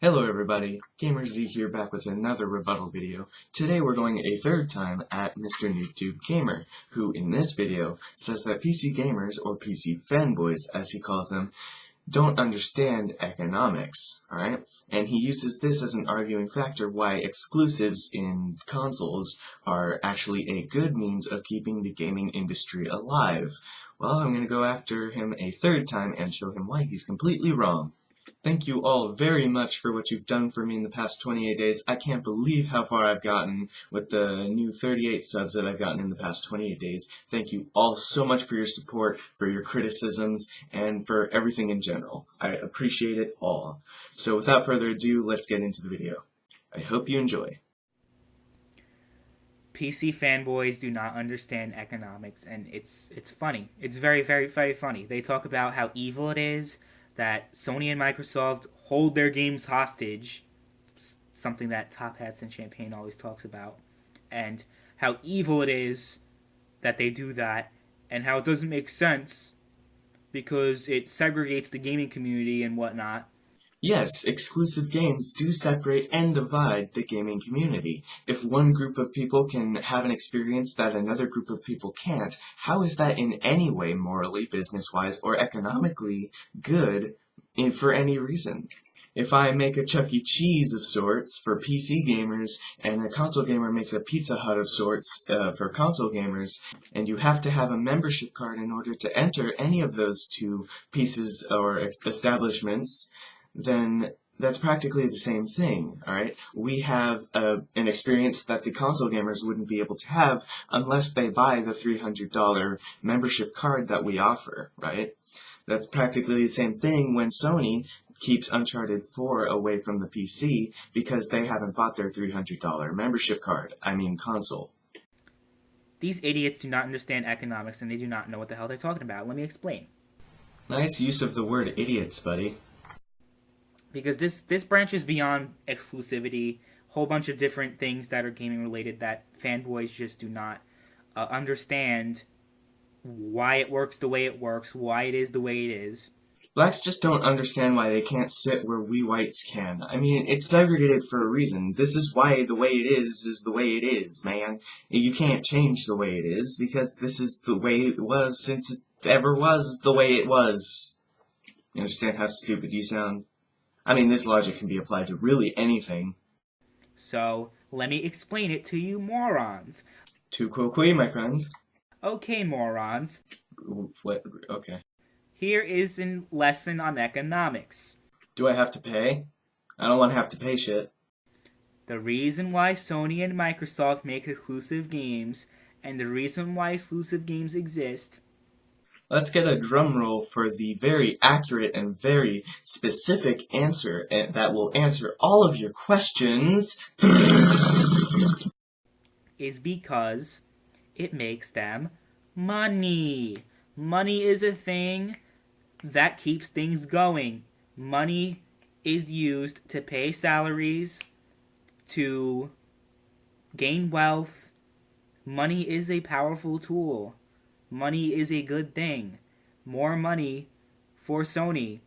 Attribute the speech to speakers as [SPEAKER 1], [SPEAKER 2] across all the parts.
[SPEAKER 1] Hello everybody, GamerZ here back with another rebuttal video. Today we're going a third time at Mr. Noob Tube Gamer, who in this video says that PC gamers, or PC fanboys as he calls them, don't understand economics, alright? And he uses this as an arguing factor why exclusives in consoles are actually a good means of keeping the gaming industry alive. Well, I'm going to go after him a third time and show him why he's completely wrong. Thank you all very much for what you've done for me in the past 28 days. I can't believe how far I've gotten with the new 38 subs that I've gotten in the past 28 days. Thank you all so much for your support, for your criticisms, and for everything in general. I appreciate it all. So without further ado, let's get into the video. I hope you enjoy.
[SPEAKER 2] PC fanboys do not understand economics, and it's funny. It's very, very, very funny. They talk about how evil it is that Sony and Microsoft hold their games hostage, something that Top Hats and Champagne always talks about, and how evil it is that they do that, and how it doesn't make sense because it segregates the gaming community and whatnot.
[SPEAKER 1] Yes, exclusive games do separate and divide the gaming community. If one group of people can have an experience that another group of people can't, how is that in any way morally, business-wise, or economically good for any reason? If I make a Chuck E. Cheese of sorts for PC gamers, and a console gamer makes a Pizza Hut of sorts for console gamers, and you have to have a membership card in order to enter any of those two pieces or establishments, then that's practically the same thing, alright? We have an experience that the console gamers wouldn't be able to have unless they buy the $300 membership card that we offer, right? That's practically the same thing when Sony keeps Uncharted 4 away from the PC because they haven't bought their $300 membership card, console.
[SPEAKER 2] These idiots do not understand economics, and they do not know what the hell they're talking about. Let me explain.
[SPEAKER 1] Nice use of the word idiots, buddy.
[SPEAKER 2] Because this branches beyond exclusivity, a whole bunch of different things that are gaming related that fanboys just do not understand why it works the way it works, why it is the way it is.
[SPEAKER 1] Blacks just don't understand why they can't sit where we whites can. It's segregated for a reason. This is why the way it is the way it is, man. You can't change the way it is, because this is the way it was since it ever was the way it was. You understand how stupid you sound? This logic can be applied to really anything.
[SPEAKER 2] So, let me explain it to you morons.
[SPEAKER 1] Tu quoque, my friend.
[SPEAKER 2] Okay, morons.
[SPEAKER 1] What? Okay.
[SPEAKER 2] Here is a lesson on economics.
[SPEAKER 1] Do I have to pay? I don't want to have to pay shit.
[SPEAKER 2] The reason why Sony and Microsoft make exclusive games, and the reason why exclusive games exist.
[SPEAKER 1] Let's get a drum roll for the very accurate and very specific answer that will answer all of your questions.
[SPEAKER 2] Is because it makes them money. Money is a thing that keeps things going. Money is used to pay salaries, to gain wealth. Money is a powerful tool. Money is a good thing. More money for Sony.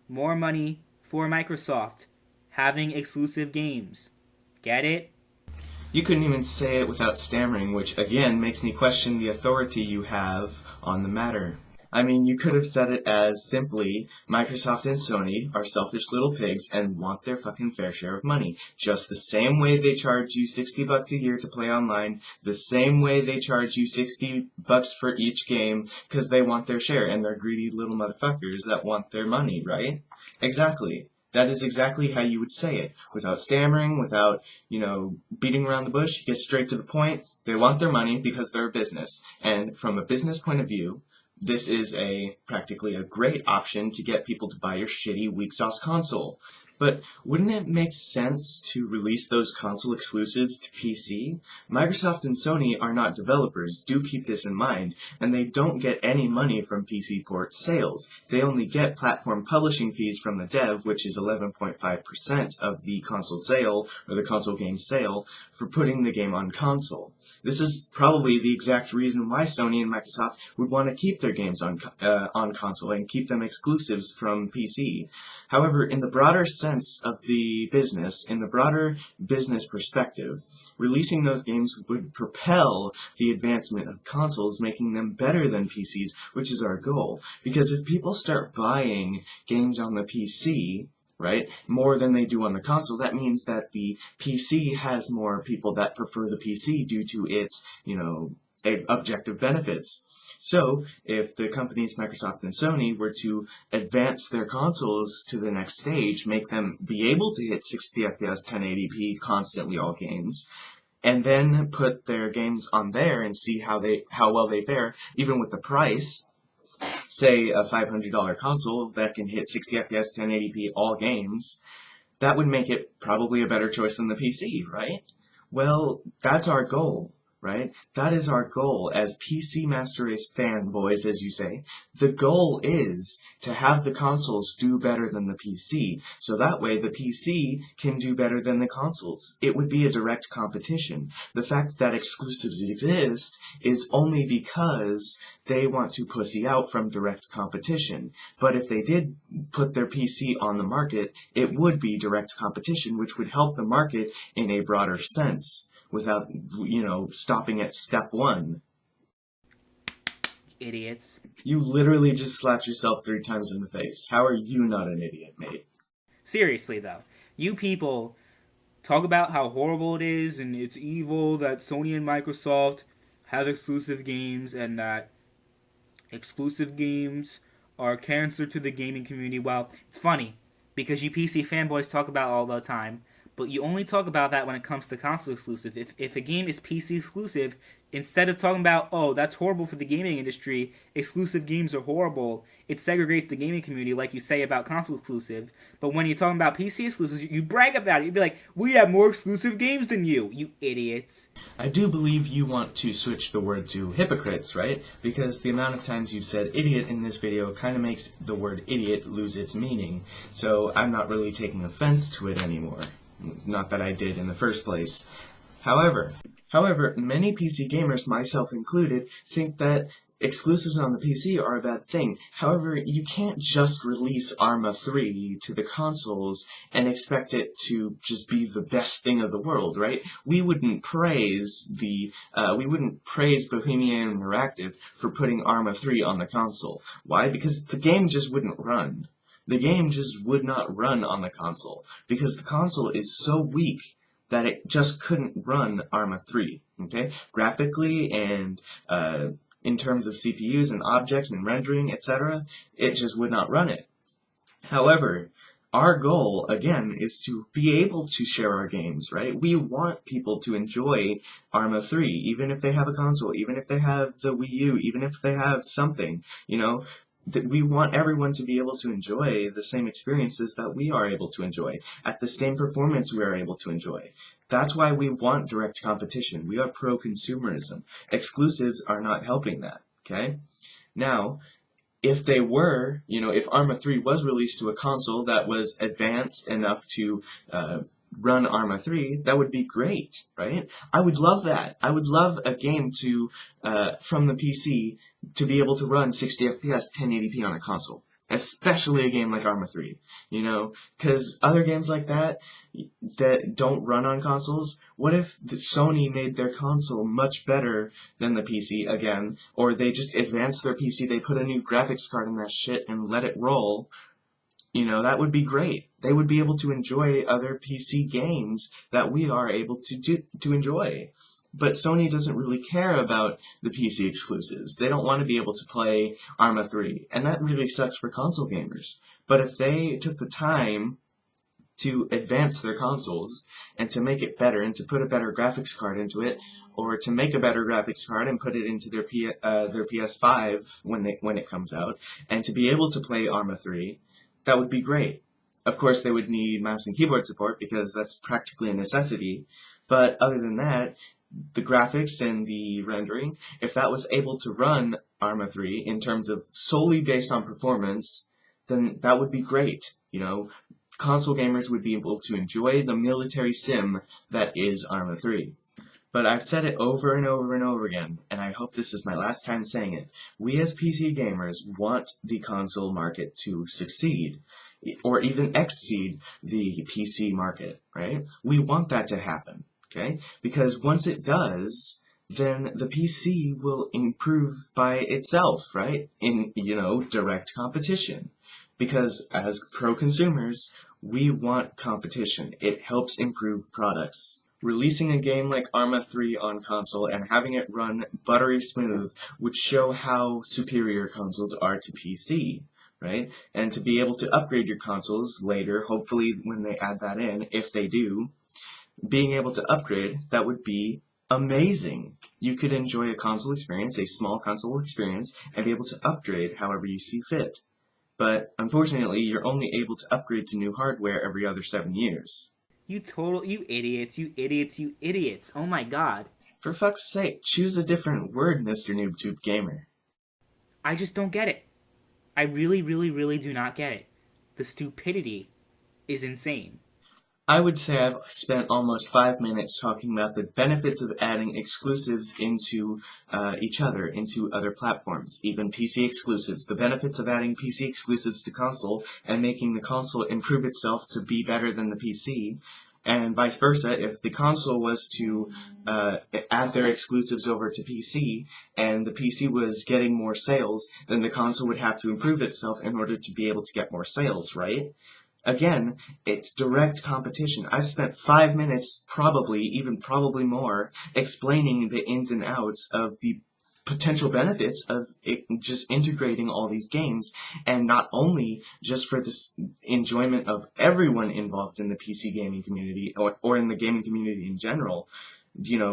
[SPEAKER 2] More money for Microsoft. Having exclusive games. Get it?
[SPEAKER 1] You couldn't even say it without stammering, which again makes me question the authority you have on the matter. You could have said it as simply, Microsoft and Sony are selfish little pigs and want their fucking fair share of money. Just the same way they charge you $60 a year to play online, the same way they charge you $60 for each game, because they want their share, and they're greedy little motherfuckers that want their money, right? Exactly. That is exactly how you would say it. Without stammering, without, beating around the bush, get straight to the point. They want their money because they're a business. And from a business point of view, this is practically a great option to get people to buy your shitty weak sauce console. But wouldn't it make sense to release those console exclusives to PC? Microsoft and Sony are not developers, do keep this in mind, and they don't get any money from PC port sales. They only get platform publishing fees from the dev, which is 11.5% of the console sale, or the console game sale, for putting the game on console. This is probably the exact reason why Sony and Microsoft would want to keep their games on console and keep them exclusives from PC. However, in the broader sense of the business, in the broader business perspective, releasing those games would propel the advancement of consoles, making them better than PCs, which is our goal. Because if people start buying games on the PC, right, more than they do on the console, that means that the PC has more people that prefer the PC due to its, objective benefits. So, if the companies Microsoft and Sony were to advance their consoles to the next stage, make them be able to hit 60 FPS 1080p constantly all games, and then put their games on there and see how well they fare, even with the price, say a $500 console that can hit 60 FPS 1080p all games, that would make it probably a better choice than the PC, right? Well, that's our goal. Right? That is our goal as PC Master Race fanboys, as you say. The goal is to have the consoles do better than the PC, so that way the PC can do better than the consoles. It would be a direct competition. The fact that exclusives exist is only because they want to pussy out from direct competition. But if they did put their PC on the market, it would be direct competition, which would help the market in a broader sense, without, stopping at step one.
[SPEAKER 2] Idiots.
[SPEAKER 1] You literally just slapped yourself 3 times in the face. How are you not an idiot, mate?
[SPEAKER 2] Seriously, though. You people talk about how horrible it is and it's evil that Sony and Microsoft have exclusive games and that exclusive games are cancer to the gaming community. Well, it's funny because you PC fanboys talk about it all the time, but you only talk about that when it comes to console exclusive. If a game is PC exclusive, instead of talking about, oh, that's horrible for the gaming industry, exclusive games are horrible, it segregates the gaming community like you say about console exclusive. But when you're talking about PC exclusives, you brag about it. You'd be like, we have more exclusive games than you idiots.
[SPEAKER 1] I do believe you want to switch the word to hypocrites, right? Because the amount of times you've said idiot in this video kind of makes the word idiot lose its meaning. So I'm not really taking offense to it anymore. Not that I did in the first place. However, many PC gamers, myself included, think that exclusives on the PC are a bad thing. However, you can't just release Arma 3 to the consoles and expect it to just be the best thing of the world, right? We wouldn't praise Bohemian Interactive for putting Arma 3 on the console. Why? Because the game just wouldn't run. The game just would not run on the console, because the console is so weak that it just couldn't run Arma 3, okay? Graphically and in terms of CPUs and objects and rendering, etc., it just would not run it. However, our goal, again, is to be able to share our games, right? We want people to enjoy Arma 3, even if they have a console, even if they have the Wii U, even if they have something, we want everyone to be able to enjoy the same experiences that we are able to enjoy, at the same performance we are able to enjoy. That's why we want direct competition. We are pro-consumerism. Exclusives are not helping that, okay? Now, if they were, if Arma 3 was released to a console that was advanced enough to run Arma 3, that would be great, right? I would love that. I would love a game from the PC to be able to run 60 FPS 1080p on a console. Especially a game like Arma 3, because other games like that don't run on consoles, what if Sony made their console much better than the PC again, or they just advanced their PC, they put a new graphics card in that shit and let it roll? That would be great. They would be able to enjoy other PC games that we are able to enjoy. But Sony doesn't really care about the PC exclusives. They don't want to be able to play Arma 3, and that really sucks for console gamers. But if they took the time to advance their consoles and to make it better and to put a better graphics card into it, or to make a better graphics card and put it into their PS5 when it comes out, and to be able to play Arma 3, that would be great. Of course, they would need mouse and keyboard support because that's practically a necessity. But other than that, the graphics and the rendering, if that was able to run Arma 3 in terms of solely based on performance, then that would be great. Console gamers would be able to enjoy the military sim that is Arma 3. But I've said it over and over and over again, and I hope this is my last time saying it. We as PC gamers want the console market to succeed. or even exceed the PC market, right? We want that to happen, okay? Because once it does, then the PC will improve by itself, right? In, direct competition. Because as pro-consumers, we want competition. It helps improve products. Releasing a game like Arma 3 on console and having it run buttery smooth would show how superior consoles are to PC, right? And to be able to upgrade your consoles later, hopefully when they add that in, if they do, being able to upgrade, that would be amazing. You could enjoy a console experience, a small console experience, and be able to upgrade however you see fit. But unfortunately, you're only able to upgrade to new hardware every other 7 years.
[SPEAKER 2] You idiots, you idiots, you idiots. Oh my god.
[SPEAKER 1] For fuck's sake, choose a different word, Mr. Noob Tube Gamer.
[SPEAKER 2] I just don't get it. I really, really, really do not get it. The stupidity is insane.
[SPEAKER 1] I would say I've spent almost 5 minutes talking about the benefits of adding exclusives into each other, into other platforms, even PC exclusives. The benefits of adding PC exclusives to console and making the console improve itself to be better than the PC, and vice versa. If the console was to add their exclusives over to PC, and the PC was getting more sales, then the console would have to improve itself in order to be able to get more sales, right? Again, it's direct competition. I've spent 5 minutes, probably more, explaining the ins and outs of the potential benefits of just integrating all these games, and not only just for this enjoyment of everyone involved in the PC gaming community, or in the gaming community in general,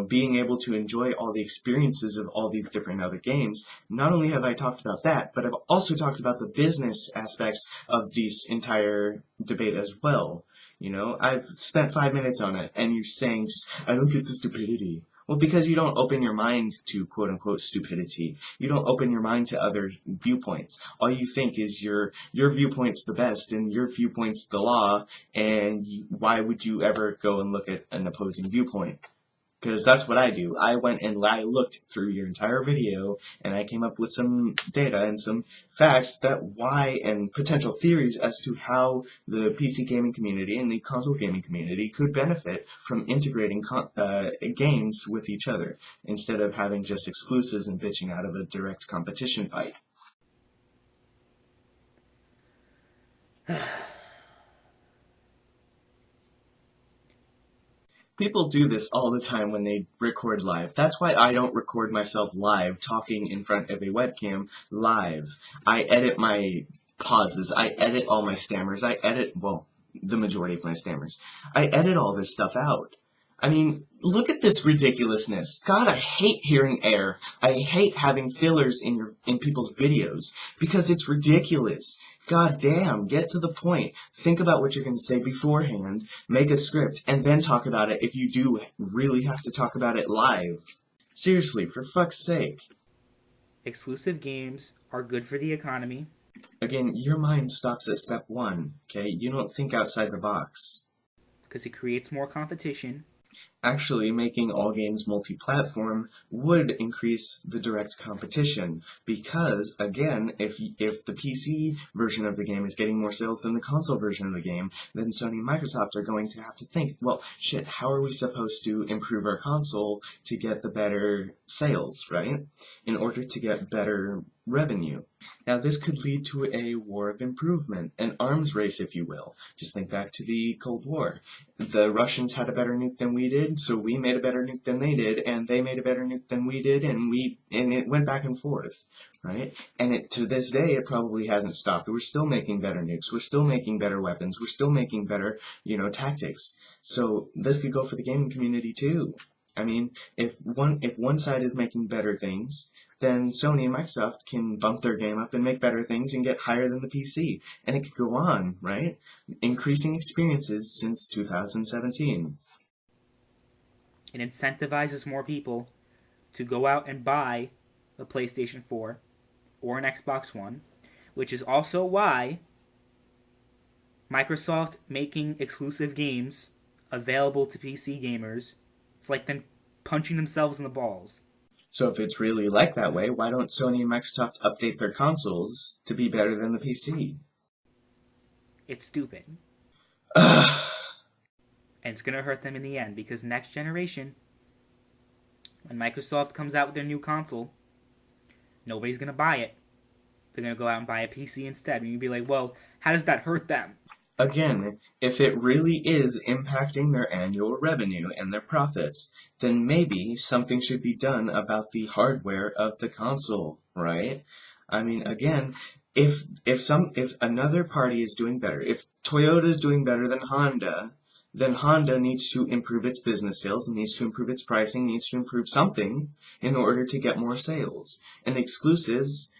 [SPEAKER 1] being able to enjoy all the experiences of all these different other games. Not only have I talked about that, but I've also talked about the business aspects of this entire debate as well. I've spent 5 minutes on it, and you're saying I don't get the stupidity. Well, because you don't open your mind to quote-unquote stupidity. You don't open your mind to other viewpoints. All you think is your viewpoint's the best, and your viewpoint's the law, and why would you ever go and look at an opposing viewpoint? Because that's what I do. I went and I looked through your entire video, and I came up with some data and some facts and potential theories as to how the PC gaming community and the console gaming community could benefit from integrating games with each other, instead of having just exclusives and bitching out of a direct competition fight. People do this all the time when they record live. That's why I don't record myself live, talking in front of a webcam live. I edit my pauses. I edit all my stammers. The majority of my stammers. I edit all this stuff out. I mean, look at this ridiculousness. God, I hate hearing air. I hate having fillers in people's videos, because it's ridiculous. God damn, get to the point. Think about what you're going to say beforehand, make a script, and then talk about it if you do really have to talk about it live. Seriously, for fuck's sake.
[SPEAKER 2] Exclusive games are good for the economy.
[SPEAKER 1] Again, your mind stops at step 1, okay? You don't think outside the box.
[SPEAKER 2] Because it creates more competition.
[SPEAKER 1] Actually, making all games multi-platform would increase the direct competition, because, again, if the PC version of the game is getting more sales than the console version of the game, then Sony and Microsoft are going to have to think, well, shit, how are we supposed to improve our console to get the better sales, right? In order to get better revenue. Now, this could lead to a war of improvement, an arms race, if you will. Just think back to the Cold War. The Russians had a better nuke than we did, so we made a better nuke than they did, and they made a better nuke than we did, and it went back and forth, right? And to this day, it probably hasn't stopped. We're still making better nukes. We're still making better weapons. We're still making better, tactics. So this could go for the gaming community too. I mean, if one side is making better things, then Sony and Microsoft can bump their game up and make better things and get higher than the PC. And it could go on, right? Increasing experiences since 2017.
[SPEAKER 2] It incentivizes more people to go out and buy a PlayStation 4 or an Xbox One, which is also why Microsoft making exclusive games available to PC gamers, it's like them punching themselves in the balls.
[SPEAKER 1] So if it's really like that way, why don't Sony and Microsoft update their consoles to be better than the PC?
[SPEAKER 2] It's stupid.
[SPEAKER 1] Ugh.
[SPEAKER 2] And it's going to hurt them in the end, because next generation, when Microsoft comes out with their new console, nobody's going to buy it. They're going to go out and buy a PC instead. And you'd be like, well, how does that hurt them?
[SPEAKER 1] Again, if it really is impacting their annual revenue and their profits, then maybe something should be done about the hardware of the console, right? I mean, again, if another party is doing better, if Toyota is doing better than Honda, then Honda needs to improve its business sales, needs to improve its pricing, needs to improve something in order to get more sales. And exclusives,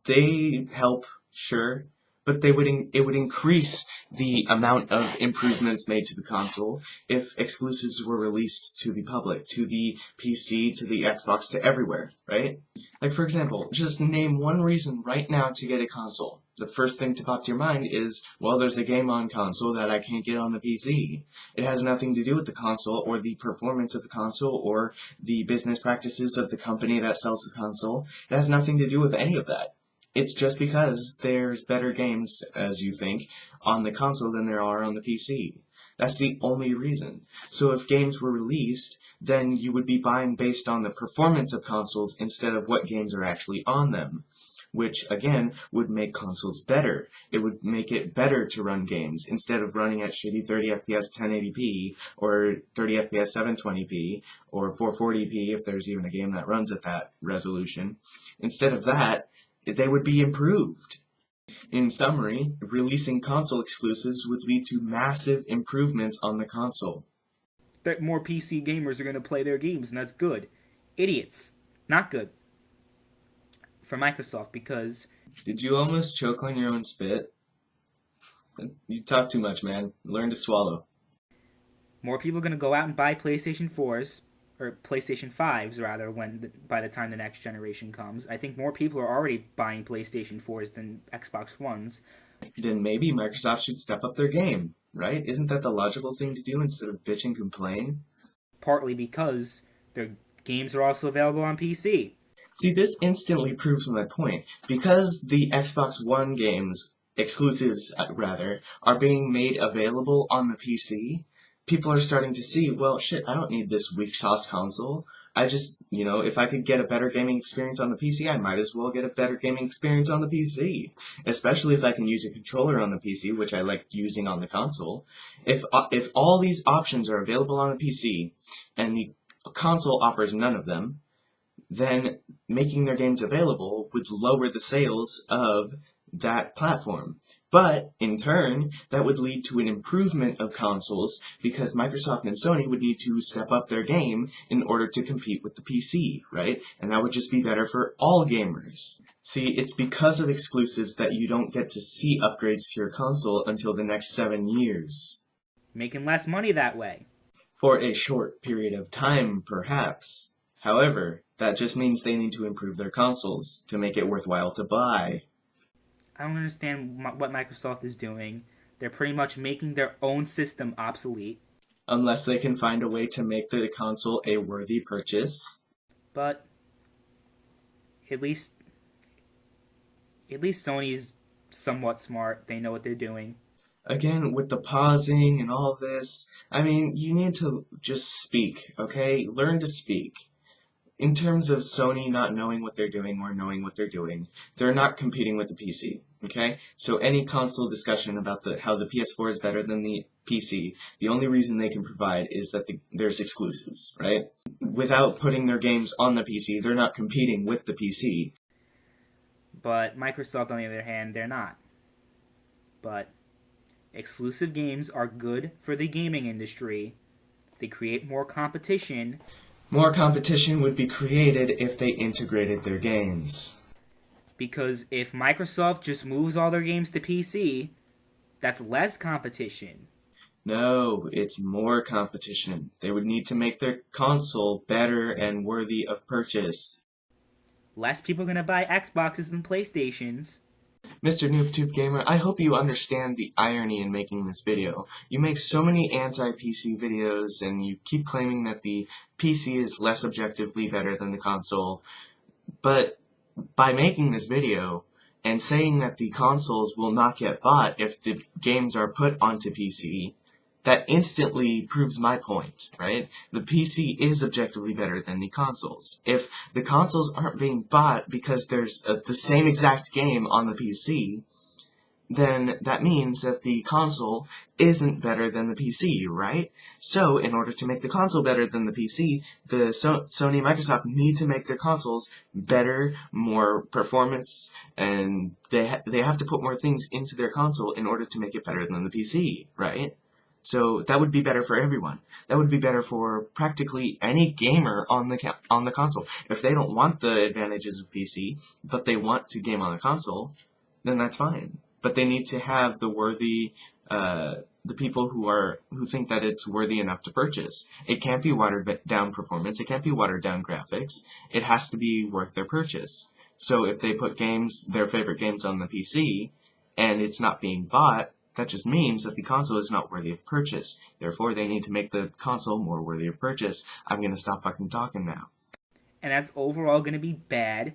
[SPEAKER 1] they help, sure, but it would increase the amount of improvements made to the console if exclusives were released to the public, to the PC, to the Xbox, to everywhere, right? Like, for example, just name one reason right now to get a console. The first thing to pop to your mind is, well, there's a game on console that I can't get on the PC. It has nothing to do with the console or the performance of the console or the business practices of the company that sells the console. It has nothing to do with any of that. It's just because there's better games, as you think, on the console than there are on the PC. That's the only reason. So if games were released, then you would be buying based on the performance of consoles instead of what games are actually on them, which, again, would make consoles better. It would make it better to run games instead of running at shitty 30 FPS 1080p or 30 FPS 720p or 440p if there's even a game that runs at that resolution. Instead of that, they would be improved. In summary, releasing console exclusives would lead to massive improvements on the console.
[SPEAKER 2] That more PC gamers are going to play their games, and that's good. Idiots. Not good. For Microsoft, because...
[SPEAKER 1] Did you almost choke on your own spit? You talk too much, man. Learn to swallow.
[SPEAKER 2] More people are going to go out and buy PlayStation 4s, or PlayStation 5s, rather, by the time the next generation comes. I think more people are already buying PlayStation 4s than Xbox Ones.
[SPEAKER 1] Then maybe Microsoft should step up their game, right? Isn't that the logical thing to do instead of bitch and complain?
[SPEAKER 2] Partly because their games are also available on PC.
[SPEAKER 1] See, this instantly proves my point. Because the Xbox One games, exclusives rather, are being made available on the PC, people are starting to see, well, shit, I don't need this weak sauce console. I just, if I could get a better gaming experience on the PC, I might as well get a better gaming experience on the PC. Especially if I can use a controller on the PC, which I like using on the console. If all these options are available on the PC, and the console offers none of them, then making their games available would lower the sales of that platform. But, in turn, that would lead to an improvement of consoles because Microsoft and Sony would need to step up their game in order to compete with the PC, right? And that would just be better for all gamers. See, it's because of exclusives that you don't get to see upgrades to your console until the next 7 years.
[SPEAKER 2] Making less money that way.
[SPEAKER 1] For a short period of time, perhaps. However, that just means they need to improve their consoles to make it worthwhile to buy.
[SPEAKER 2] I don't understand what Microsoft is doing. They're pretty much making their own system obsolete.
[SPEAKER 1] Unless they can find a way to make the console a worthy purchase.
[SPEAKER 2] But at least Sony's somewhat smart. They know what they're doing.
[SPEAKER 1] Again, with the pausing and all this, I mean, you need to just speak, okay? Learn to speak. In terms of Sony not knowing what they're doing or knowing what they're doing, they're not competing with the PC, okay? So any console discussion about how the PS4 is better than the PC, the only reason they can provide is that there's exclusives, right? Without putting their games on the PC, they're not competing with the PC.
[SPEAKER 2] But Microsoft, on the other hand, they're not. But exclusive games are good for the gaming industry. They create more competition.
[SPEAKER 1] More competition would be created if they integrated their games.
[SPEAKER 2] Because if Microsoft just moves all their games to PC, that's less competition.
[SPEAKER 1] No, it's more competition. They would need to make their console better and worthy of purchase.
[SPEAKER 2] Less people are going to buy Xboxes than PlayStations.
[SPEAKER 1] Mr. Noob Tube Gamer, I hope you understand the irony in making this video. You make so many anti-PC videos, and you keep claiming that the PC is less objectively better than the console. But by making this video, And saying that the consoles will not get bought if the games are put onto PC, that instantly proves my point, right? The PC is objectively better than the consoles. If the consoles aren't being bought because there's the same exact game on the PC, then that means that the console isn't better than the PC, right? So, in order to make the console better than the PC, the Sony and Microsoft need to make their consoles better, more performance, and they have to put more things into their console in order to make it better than the PC, right? So that would be better for everyone. That would be better for practically any gamer on the console. If they don't want the advantages of PC, but they want to game on the console, then that's fine. But they need to have the worthy, the people who think that it's worthy enough to purchase. It can't be watered down performance. It can't be watered down graphics. It has to be worth their purchase. So if they put their favorite games on the PC, and it's not being bought, that just means that the console is not worthy of purchase. Therefore, they need to make the console more worthy of purchase. I'm gonna stop fucking talking now.
[SPEAKER 2] And that's overall going to be bad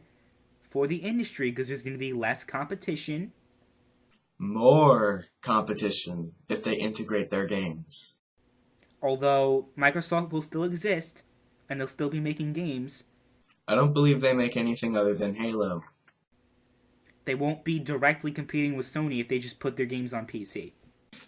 [SPEAKER 2] for the industry because there's going to be less competition.
[SPEAKER 1] More competition if they integrate their games.
[SPEAKER 2] Although Microsoft will still exist and they'll still be making games,
[SPEAKER 1] I don't believe they make anything other than Halo.
[SPEAKER 2] they won't be directly competing with Sony if they just put their games on PC.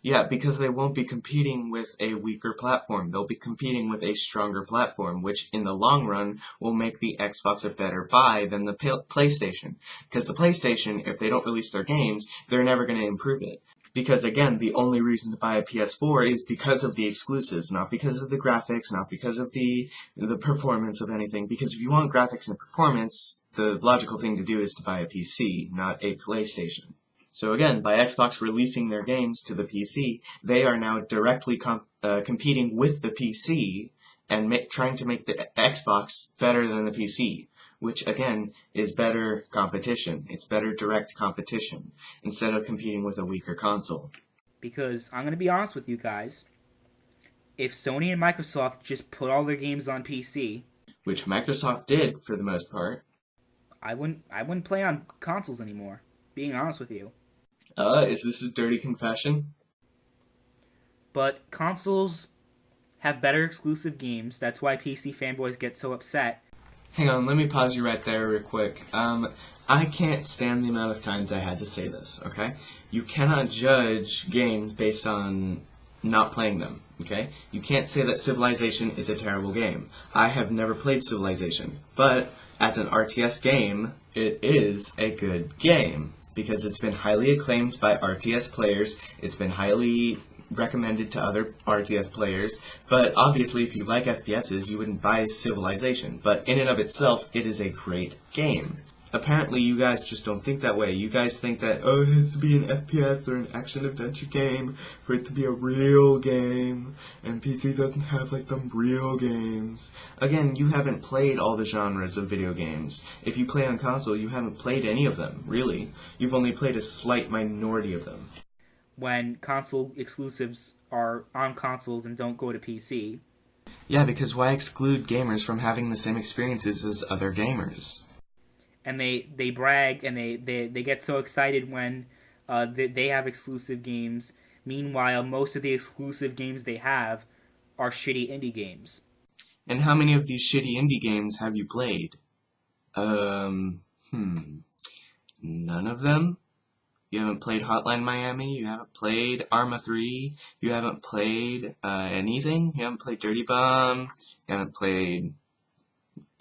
[SPEAKER 1] Yeah, because they won't be competing with a weaker platform. They'll be competing with a stronger platform, which in the long run will make the Xbox a better buy than the PlayStation. Because the PlayStation, if they don't release their games, they're never going to improve it. Because again, the only reason to buy a PS4 is because of the exclusives, not because of the graphics, not because of the performance of anything. Because if you want graphics and performance, the logical thing to do is to buy a PC, not a PlayStation. So again, by Xbox releasing their games to the PC, they are now directly competing with the PC and trying to make the Xbox better than the PC, which again is better competition. It's better direct competition instead of competing with a weaker console.
[SPEAKER 2] Because I'm going to be honest with you guys, if Sony and Microsoft just put all their games on PC,
[SPEAKER 1] which Microsoft did for the most part,
[SPEAKER 2] I wouldn't play on consoles anymore. Being honest with you.
[SPEAKER 1] Is this a dirty confession?
[SPEAKER 2] But consoles have better exclusive games. That's why PC fanboys get so upset.
[SPEAKER 1] Hang on, let me pause you right there real quick. I can't stand the amount of times I had to say this, okay? You cannot judge games based on not playing them, okay? You can't say that Civilization is a terrible game. I have never played Civilization, but as an RTS game, it is a good game because it's been highly acclaimed by RTS players. It's been highly recommended to other RTS players, but obviously if you like FPSs, you wouldn't buy Civilization. But in and of itself, it is a great game. Apparently, you guys just don't think that way. You guys think that, oh, it has to be an FPS or an action-adventure game for it to be a real game, and PC doesn't have, like, them real games. Again, you haven't played all the genres of video games. If you play on console, you haven't played any of them, really. You've only played a slight minority of them.
[SPEAKER 2] When console exclusives are on consoles and don't go to PC.
[SPEAKER 1] Yeah, because why exclude gamers from having the same experiences as other gamers?
[SPEAKER 2] And they brag and they get so excited when they have exclusive games. Meanwhile, most of the exclusive games they have are shitty indie games.
[SPEAKER 1] And how many of these shitty indie games have you played? None of them? You haven't played Hotline Miami? You haven't played Arma 3? You haven't played anything? You haven't played Dirty Bomb?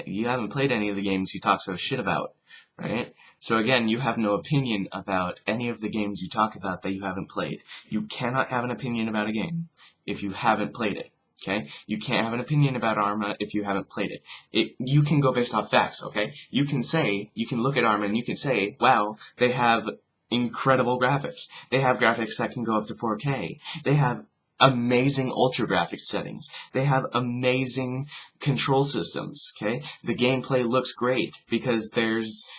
[SPEAKER 1] You haven't played any of the games you talk so shit about, right? So again, you have no opinion about any of the games you talk about that you haven't played. You cannot have an opinion about a game if you haven't played it, okay? You can't have an opinion about Arma if you haven't played it. You can go based off facts, okay? You can look at Arma and you can say, wow, they have incredible graphics. They have graphics that can go up to 4K. They have amazing ultra graphics settings. They have amazing control systems, okay? The gameplay looks great because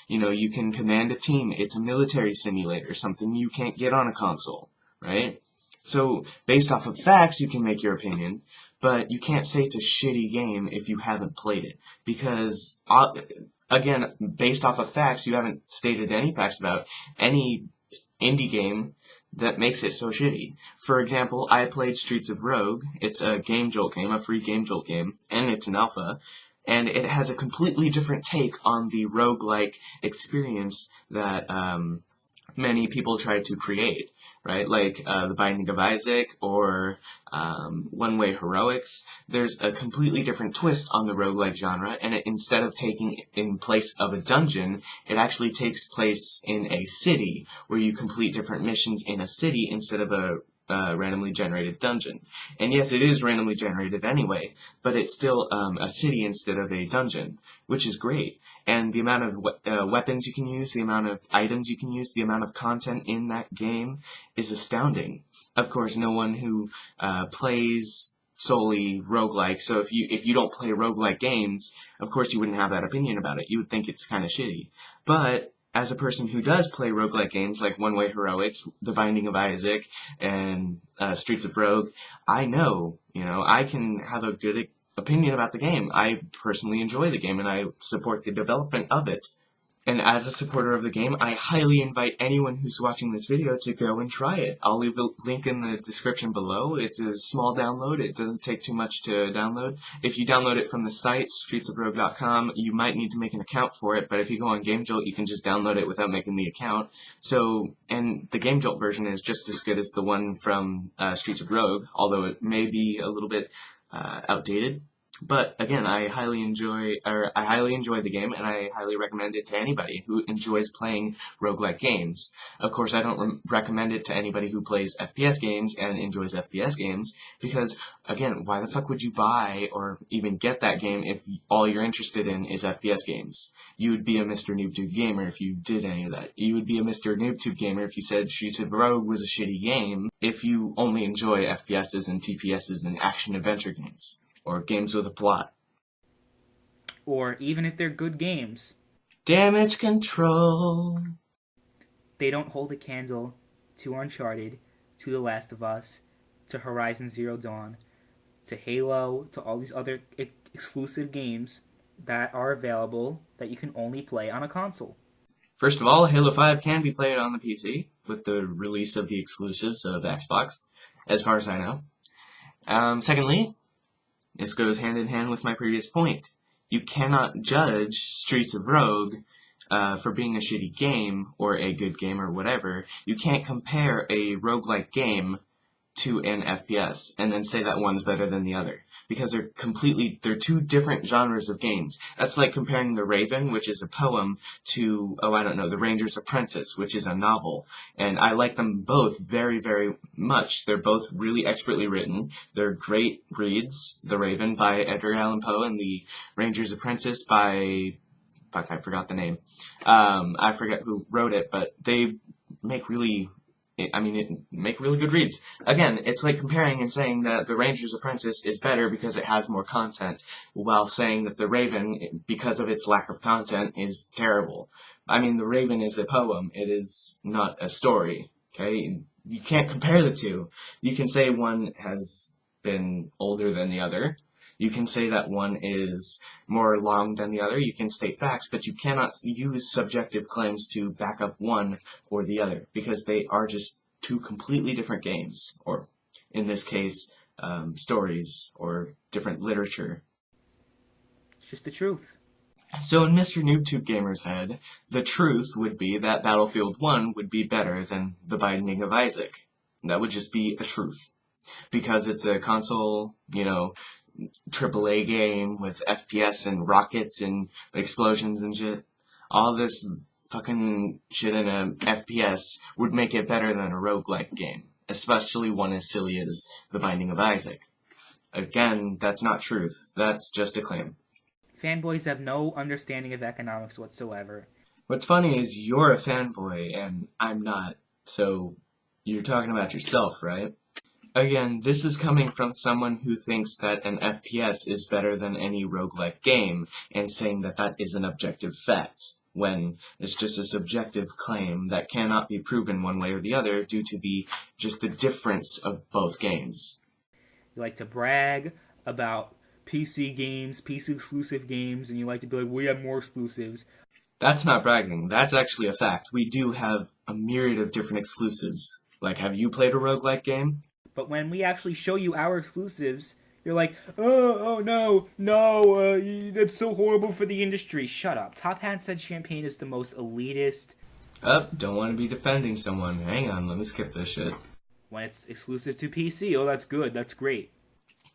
[SPEAKER 1] you can command a team. It's a military simulator, something you can't get on a console, right? So, based off of facts, you can make your opinion, but you can't say it's a shitty game if you haven't played it, because again, based off of facts, you haven't stated any facts about any indie game that makes it so shitty. For example, I played Streets of Rogue. It's a Game Jolt game, a free Game Jolt game, and it's an alpha. And it has a completely different take on the roguelike experience that many people try to create, right? Like The Binding of Isaac or One Way Heroics. There's a completely different twist on the roguelike genre, and instead of taking in place of a dungeon, it actually takes place in a city where you complete different missions in a city instead of a randomly generated dungeon. And yes, it is randomly generated anyway, but it's still a city instead of a dungeon, which is great. And the amount of weapons you can use, the amount of items you can use, the amount of content in that game is astounding. Of course, no one who plays solely roguelike, so if you don't play roguelike games, of course you wouldn't have that opinion about it. You would think it's kind of shitty. But as a person who does play roguelike games like One Way Heroics, The Binding of Isaac, and Streets of Rogue, I know, I can have a good opinion about the game. I personally enjoy the game, and I support the development of it. And as a supporter of the game, I highly invite anyone who's watching this video to go and try it. I'll leave the link in the description below. It's a small download. It doesn't take too much to download. If you download it from the site, streetsofrogue.com, you might need to make an account for it, but if you go on Game Jolt, you can just download it without making the account. And the Game Jolt version is just as good as the one from Streets of Rogue, although it may be a little bit outdated. But again, I highly enjoy the game, and I highly recommend it to anybody who enjoys playing roguelike games. Of course, I don't recommend it to anybody who plays FPS games and enjoys FPS games, because again, why the fuck would you buy or even get that game if all you're interested in is FPS games? You would be a Mr. Noob Tube Gamer if you did any of that. You would be a Mr. Noob Tube Gamer if you said Streets of Rogue was a shitty game, if you only enjoy FPSs and TPSs and action-adventure games. Or games with a plot.
[SPEAKER 2] Or even if they're good games.
[SPEAKER 1] Damage control.
[SPEAKER 2] They don't hold a candle to Uncharted, to The Last of Us, to Horizon Zero Dawn, to Halo, to all these other exclusive games that are available that you can only play on a console.
[SPEAKER 1] First of all, Halo 5 can be played on the PC with the release of the exclusives of Xbox, as far as I know. Secondly, this goes hand in hand with my previous point. You cannot judge Streets of Rogue for being a shitty game, or a good game, or whatever. You can't compare a roguelike game to an FPS and then say that one's better than the other, because they're two different genres of games. That's like comparing The Raven, which is a poem, to, The Ranger's Apprentice, which is a novel. And I like them both very, very much. They're both really expertly written. They're great reads. The Raven by Edgar Allan Poe and The Ranger's Apprentice by... Fuck, I forgot the name. I forget who wrote it, but they make really good reads. Again, it's like comparing and saying that The Ranger's Apprentice is better because it has more content, while saying that The Raven, because of its lack of content, is terrible. The Raven is a poem. It is not a story, okay? You can't compare the two. You can say one has been older than the other. You can say that one is more long than the other. You can state facts, but you cannot use subjective claims to back up one or the other, because they are just two completely different games, or in this case, stories, or different literature.
[SPEAKER 2] It's just the truth.
[SPEAKER 1] So in Mr. Noob Tube Gamer's head, the truth would be that Battlefield 1 would be better than The Binding of Isaac. That would just be a truth. Because it's a console, AAA game with FPS and rockets and explosions and shit. All this fucking shit in a FPS would make it better than a roguelike game, especially one as silly as The Binding of Isaac. Again, that's not truth. That's just a claim.
[SPEAKER 2] Fanboys have no understanding of economics whatsoever.
[SPEAKER 1] What's funny is you're a fanboy and I'm not, so you're talking about yourself, right? Again, this is coming from someone who thinks that an FPS is better than any roguelike game, and saying that that is an objective fact, when it's just a subjective claim that cannot be proven one way or the other due to the difference of both games.
[SPEAKER 2] You like to brag about PC games, PC exclusive games, and you like to be like, we have more exclusives.
[SPEAKER 1] That's not bragging. That's actually a fact. We do have a myriad of different exclusives. Like, have you played a roguelike game?
[SPEAKER 2] But when we actually show you our exclusives, you're like, oh no, that's so horrible for the industry. Shut up. Top Hat said Champagne is the most elitist.
[SPEAKER 1] Don't want to be defending someone. Hang on, let me skip this shit.
[SPEAKER 2] When it's exclusive to PC, oh, that's good, that's great.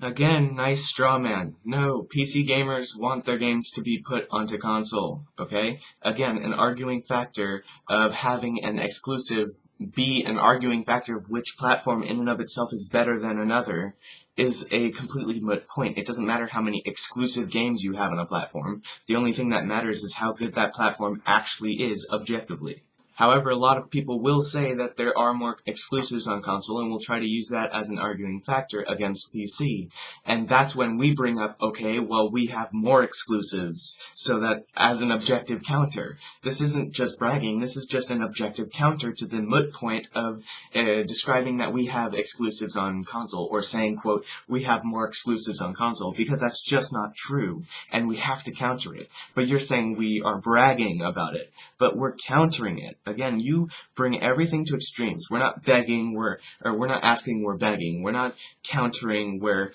[SPEAKER 1] Again, nice straw man. No, PC gamers want their games to be put onto console, okay? Again, an arguing factor of having an exclusive be an arguing factor of which platform in and of itself is better than another is a completely moot point. It doesn't matter how many exclusive games you have on a platform. The only thing that matters is how good that platform actually is objectively. However, a lot of people will say that there are more exclusives on console and will try to use that as an arguing factor against PC. And that's when we bring up, okay, well, we have more exclusives, so that as an objective counter. This isn't just bragging, this is just an objective counter to the moot point of describing that we have exclusives on console, or saying, quote, we have more exclusives on console, because that's just not true, and we have to counter it. But you're saying we are bragging about it, but we're countering it. Again, you bring everything to extremes. We're not begging, we're not asking, we're begging. We're not countering, we're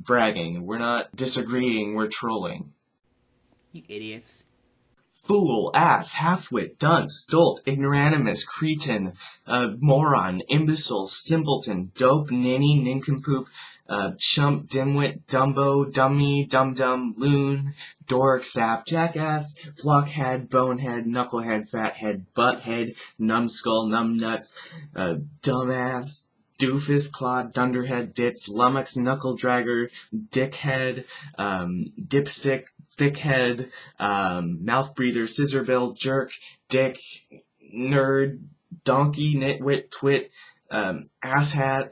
[SPEAKER 1] bragging. We're not disagreeing, we're trolling.
[SPEAKER 2] You idiots.
[SPEAKER 1] Fool, ass, halfwit, dunce, dolt, ignoramus, cretin, moron, imbecile, simpleton, dope, ninny, nincompoop, chump, dimwit, dumbo, dummy, dum-dum, loon, dork, sap, jackass, blockhead, bonehead, knucklehead, fathead, butthead, numbskull, numbnuts, dumbass, doofus, clod, dunderhead, ditz, lummox, knuckle dragger, dickhead, dipstick, thickhead, mouth breather, scissorbill, jerk, dick, nerd, donkey, nitwit, twit, asshat,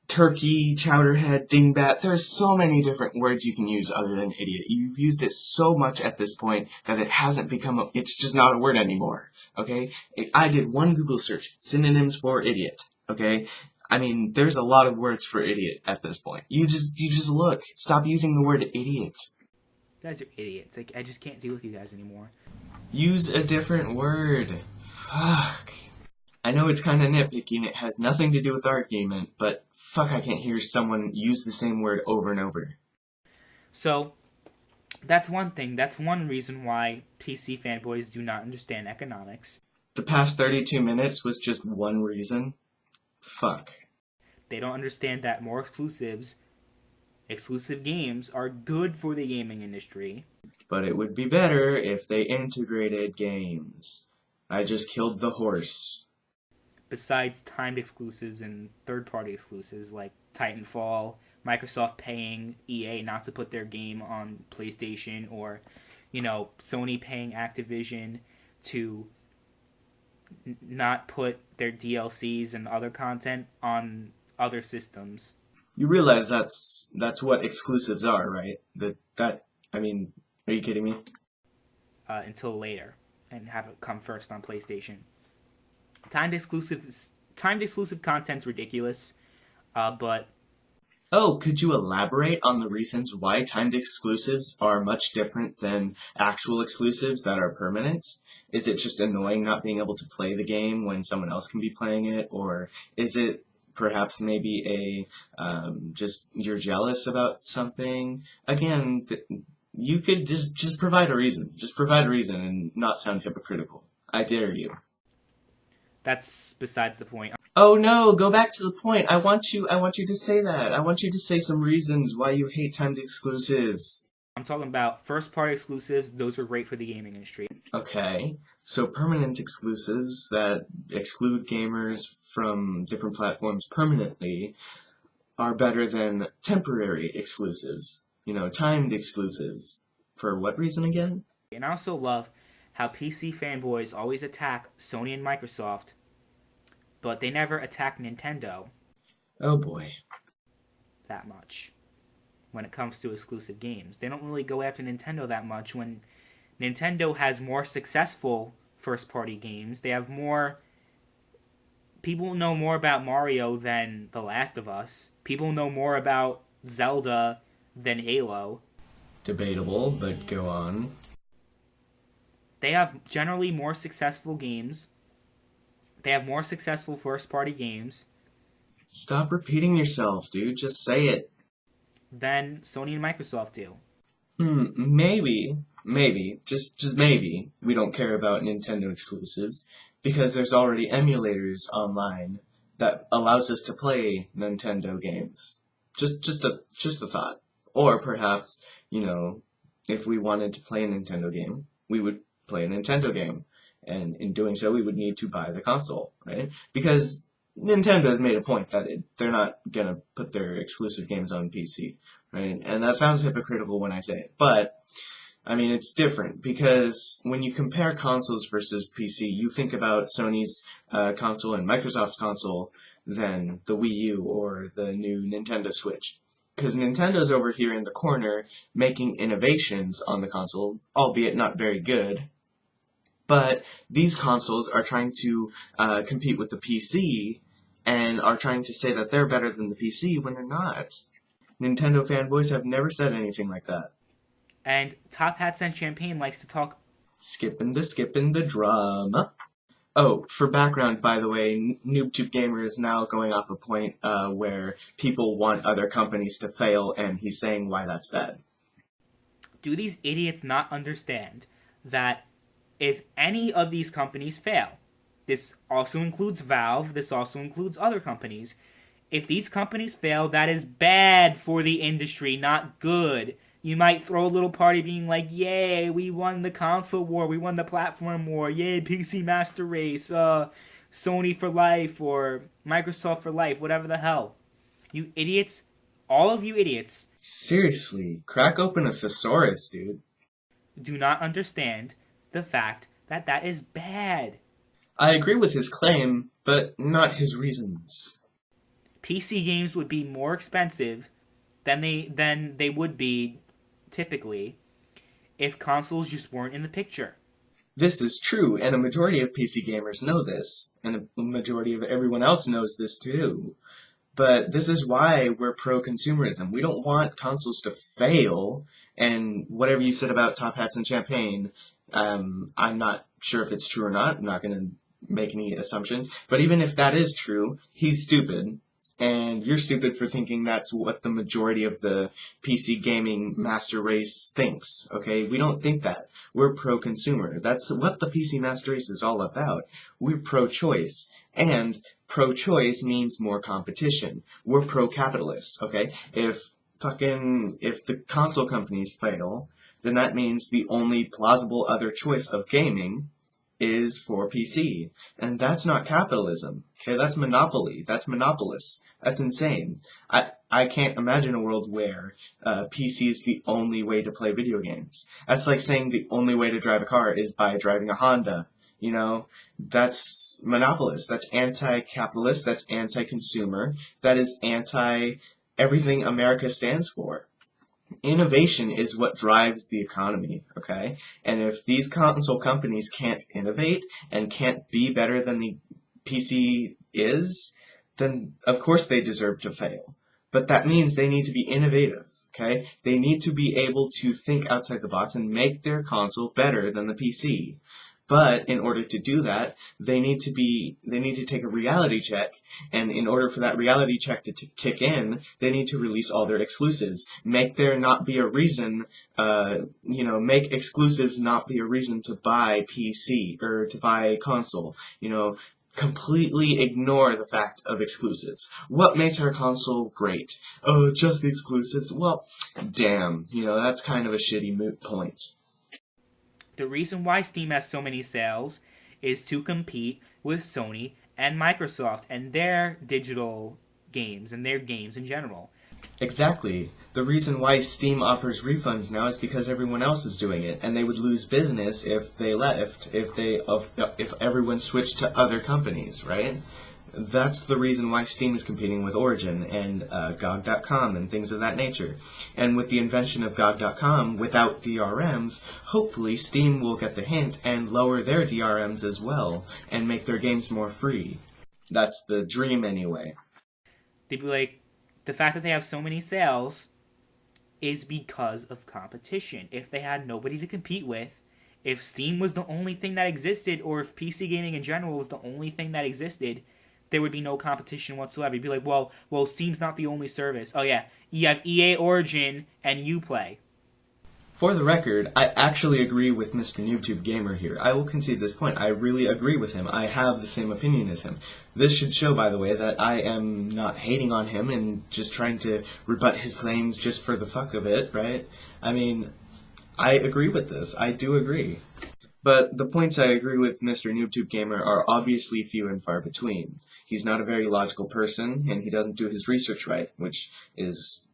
[SPEAKER 1] turkey, chowderhead, dingbat. There's so many different words you can use other than idiot. You've used it so much at this point that it hasn't become it's just not a word anymore, okay? I did one Google search, synonyms for idiot, okay? I mean, there's a lot of words for idiot at this point. You just look. Stop using the word idiot.
[SPEAKER 2] You guys are idiots. Like, I just can't deal with you guys anymore.
[SPEAKER 1] Use a different word. Fuck. I know it's kind of nitpicky and it has nothing to do with argument, but fuck, I can't hear someone use the same word over and over.
[SPEAKER 2] So, that's one thing. That's one reason why PC fanboys do not understand economics.
[SPEAKER 1] The past 32 minutes was just one reason? Fuck.
[SPEAKER 2] They don't understand that more exclusive games are good for the gaming industry.
[SPEAKER 1] But it would be better if they integrated games. I just killed the horse.
[SPEAKER 2] Besides timed exclusives and third-party exclusives like Titanfall, Microsoft paying EA not to put their game on PlayStation, or, Sony paying Activision to not put their DLCs and other content on other systems.
[SPEAKER 1] You realize that's what exclusives are, right? Are you kidding me?
[SPEAKER 2] Until later, and have it come first on PlayStation. Timed exclusive content's ridiculous, but...
[SPEAKER 1] Oh, could you elaborate on the reasons why timed exclusives are much different than actual exclusives that are permanent? Is it just annoying not being able to play the game when someone else can be playing it? Or is it perhaps maybe just you're jealous about something? Again, you could just provide a reason. Just provide a reason and not sound hypocritical. I dare you.
[SPEAKER 2] That's besides the point.
[SPEAKER 1] Oh no, go back to the point. I want you to say that. I want you to say some reasons why you hate timed exclusives.
[SPEAKER 2] I'm talking about first-party exclusives. Those are great for the gaming industry.
[SPEAKER 1] Okay, so permanent exclusives that exclude gamers from different platforms permanently are better than temporary exclusives. Timed exclusives. For what reason again?
[SPEAKER 2] And I also love how PC fanboys always attack Sony and Microsoft, but they never attack Nintendo.
[SPEAKER 1] Oh boy.
[SPEAKER 2] That much. When it comes to exclusive games. They don't really go after Nintendo that much when Nintendo has more successful first-party games. They have more... People know more about Mario than The Last of Us. People know more about Zelda than Halo.
[SPEAKER 1] Debatable, but go on.
[SPEAKER 2] They have generally more successful games. They have more successful first-party games
[SPEAKER 1] Stop repeating yourself, dude. Just say it.
[SPEAKER 2] than Sony and Microsoft do.
[SPEAKER 1] Maybe, just maybe, we don't care about Nintendo exclusives, because there's already emulators online that allows us to play Nintendo games. Just a thought. Or perhaps, if we wanted to play a Nintendo game, we would play a Nintendo game. And in doing so, we would need to buy the console, right? Because Nintendo has made a point that they're not going to put their exclusive games on PC, right? And that sounds hypocritical when I say it. But, it's different because when you compare consoles versus PC, you think about Sony's console and Microsoft's console than the Wii U or the new Nintendo Switch. Because Nintendo's over here in the corner making innovations on the console, albeit not very good. But these consoles are trying to compete with the PC and are trying to say that they're better than the PC when they're not. Nintendo fanboys have never said anything like that.
[SPEAKER 2] And Top Hats and Champagne likes to talk...
[SPEAKER 1] Skipping the drum. Oh, for background, by the way, Noob Tube Gamer is now going off a point where people want other companies to fail, and he's saying why that's bad.
[SPEAKER 2] Do these idiots not understand that if any of these companies fail, this also includes Valve, this also includes other companies, if these companies fail, that is bad for the industry, not good. You might throw a little party being like, yay, we won the console war, we won the platform war, yay, PC Master Race, Sony for life, or Microsoft for life, whatever the hell. You idiots, all of you idiots.
[SPEAKER 1] Seriously, crack open a thesaurus, dude.
[SPEAKER 2] Do not understand the fact that that is bad.
[SPEAKER 1] I agree with his claim, but not his reasons.
[SPEAKER 2] PC games would be more expensive than they would be typically if consoles just weren't in the picture.
[SPEAKER 1] This is true, and a majority of PC gamers know this, and a majority of everyone else knows this too. But this is why we're pro-consumerism. We don't want consoles to fail, and whatever you said about Top Hats and Champagne, I'm not sure if it's true or not. I'm not going to make any assumptions. But even if that is true, he's stupid. And you're stupid for thinking that's what the majority of the PC gaming master race thinks, okay? We don't think that. We're pro-consumer. That's what the PC master race is all about. We're pro-choice. And pro-choice means more competition. We're pro-capitalist, okay? If the console companies fail, then that means the only plausible other choice of gaming is for PC. And that's not capitalism, okay? That's monopoly. That's monopolists. That's insane. I can't imagine a world where PC is the only way to play video games. That's like saying the only way to drive a car is by driving a Honda. That's monopolist. That's anti-capitalist. That's anti-consumer. That is anti-everything America stands for. Innovation is what drives the economy, okay? And if these console companies can't innovate and can't be better than the PC is, then of course they deserve to fail. But that means they need to be innovative, okay? They need to be able to think outside the box and make their console better than the PC. But in order to do that, they need to take a reality check, and in order for that reality check to kick in, they need to release all their exclusives. Make there not be a reason, make exclusives not be a reason to buy PC or to buy console. Completely ignore the fact of exclusives. What makes our console great? Oh, just the exclusives? Well, damn, that's kind of a shitty moot point.
[SPEAKER 2] The reason why Steam has so many sales is to compete with Sony and Microsoft and their digital games and their games in general.
[SPEAKER 1] Exactly. The reason why Steam offers refunds now is because everyone else is doing it, and they would lose business if they left, if everyone switched to other companies, right? That's the reason why Steam is competing with Origin and GOG.com and things of that nature. And with the invention of GOG.com, without DRMs, hopefully Steam will get the hint and lower their DRMs as well, and make their games more free. That's the dream anyway.
[SPEAKER 2] They'd be like, the fact that they have so many sales is because of competition. If they had nobody to compete with, if Steam was the only thing that existed, or if PC gaming in general was the only thing that existed, there would be no competition whatsoever. You'd be like, well, Steam's not the only service. Oh yeah, you have EA Origin and Uplay.
[SPEAKER 1] For the record, I actually agree with Mr. Noob Tube Gamer here. I will concede this point. I really agree with him. I have the same opinion as him. This should show, by the way, that I am not hating on him and just trying to rebut his claims just for the fuck of it, right? I mean, I agree with this. I do agree. But the points I agree with Mr. Noob Tube Gamer are obviously few and far between. He's not a very logical person, and he doesn't do his research right, which is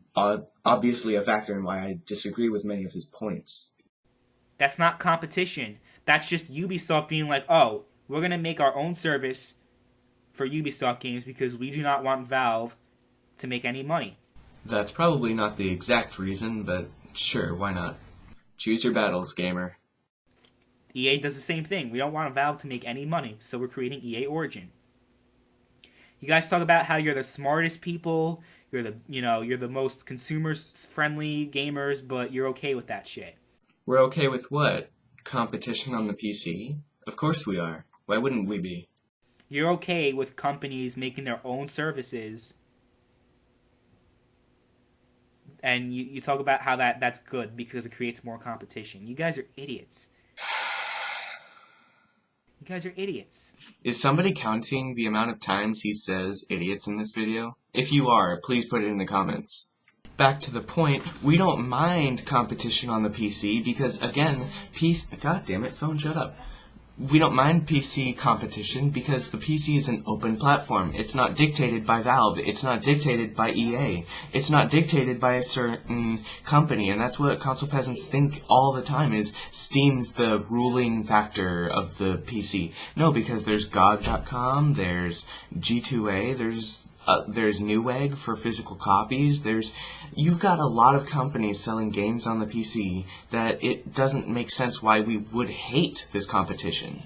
[SPEAKER 1] obviously a factor in why I disagree with many of his points.
[SPEAKER 2] That's not competition. That's just Ubisoft being like, oh, we're going to make our own service for Ubisoft games because we do not want Valve to make any money.
[SPEAKER 1] That's probably not the exact reason, but sure, why not? Choose your battles, gamer.
[SPEAKER 2] EA does the same thing. We don't want Valve to make any money, so we're creating EA Origin. You guys talk about how you're the smartest people, you're the most consumer-friendly gamers, but you're okay with that shit.
[SPEAKER 1] We're okay with what? Competition on the PC? Of course we are. Why wouldn't we be?
[SPEAKER 2] You're okay with companies making their own services, and you talk about how that's good because it creates more competition. You guys are idiots. You guys are idiots.
[SPEAKER 1] Is somebody counting the amount of times he says idiots in this video? If you are, please put it in the comments. Back to the point, we don't mind competition on the PC because, again, God damn it, phone, shut up. We don't mind PC competition because the PC is an open platform. It's not dictated by Valve. It's not dictated by EA. It's not dictated by a certain company, and that's what console peasants think all the time, is Steam's the ruling factor of the PC. No, because there's GOG.com, there's G2A, there's Newegg for physical copies. You've got a lot of companies selling games on the PC that it doesn't make sense why we would hate this competition.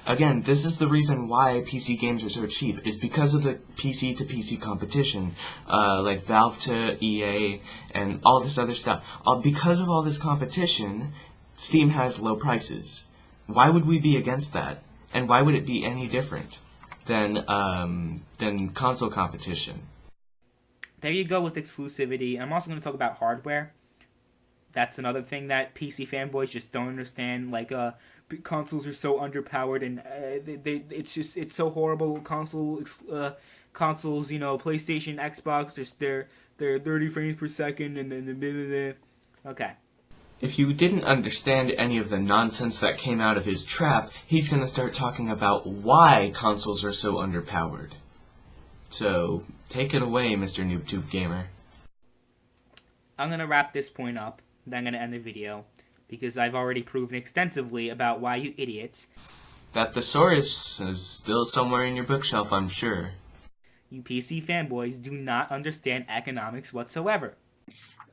[SPEAKER 1] Again, this is the reason why PC games are so cheap, is because of the PC to PC competition, like Valve to EA and all this other stuff. Because of all this competition, Steam has low prices. Why would we be against that? And why would it be any different than console competition?
[SPEAKER 2] There you go with exclusivity. I'm also going to talk about hardware. That's another thing that PC fanboys just don't understand. Like, consoles are so underpowered, and it's so horrible. Consoles, PlayStation, Xbox, they're 30 frames per second, and then okay.
[SPEAKER 1] If you didn't understand any of the nonsense that came out of his trap, he's going to start talking about why consoles are so underpowered. So, take it away, Mr. Noob Tube Gamer.
[SPEAKER 2] I'm going to wrap this point up, then I'm going to end the video, because I've already proven extensively about why you idiots.
[SPEAKER 1] That thesaurus is still somewhere in your bookshelf, I'm sure.
[SPEAKER 2] You PC fanboys do not understand economics whatsoever.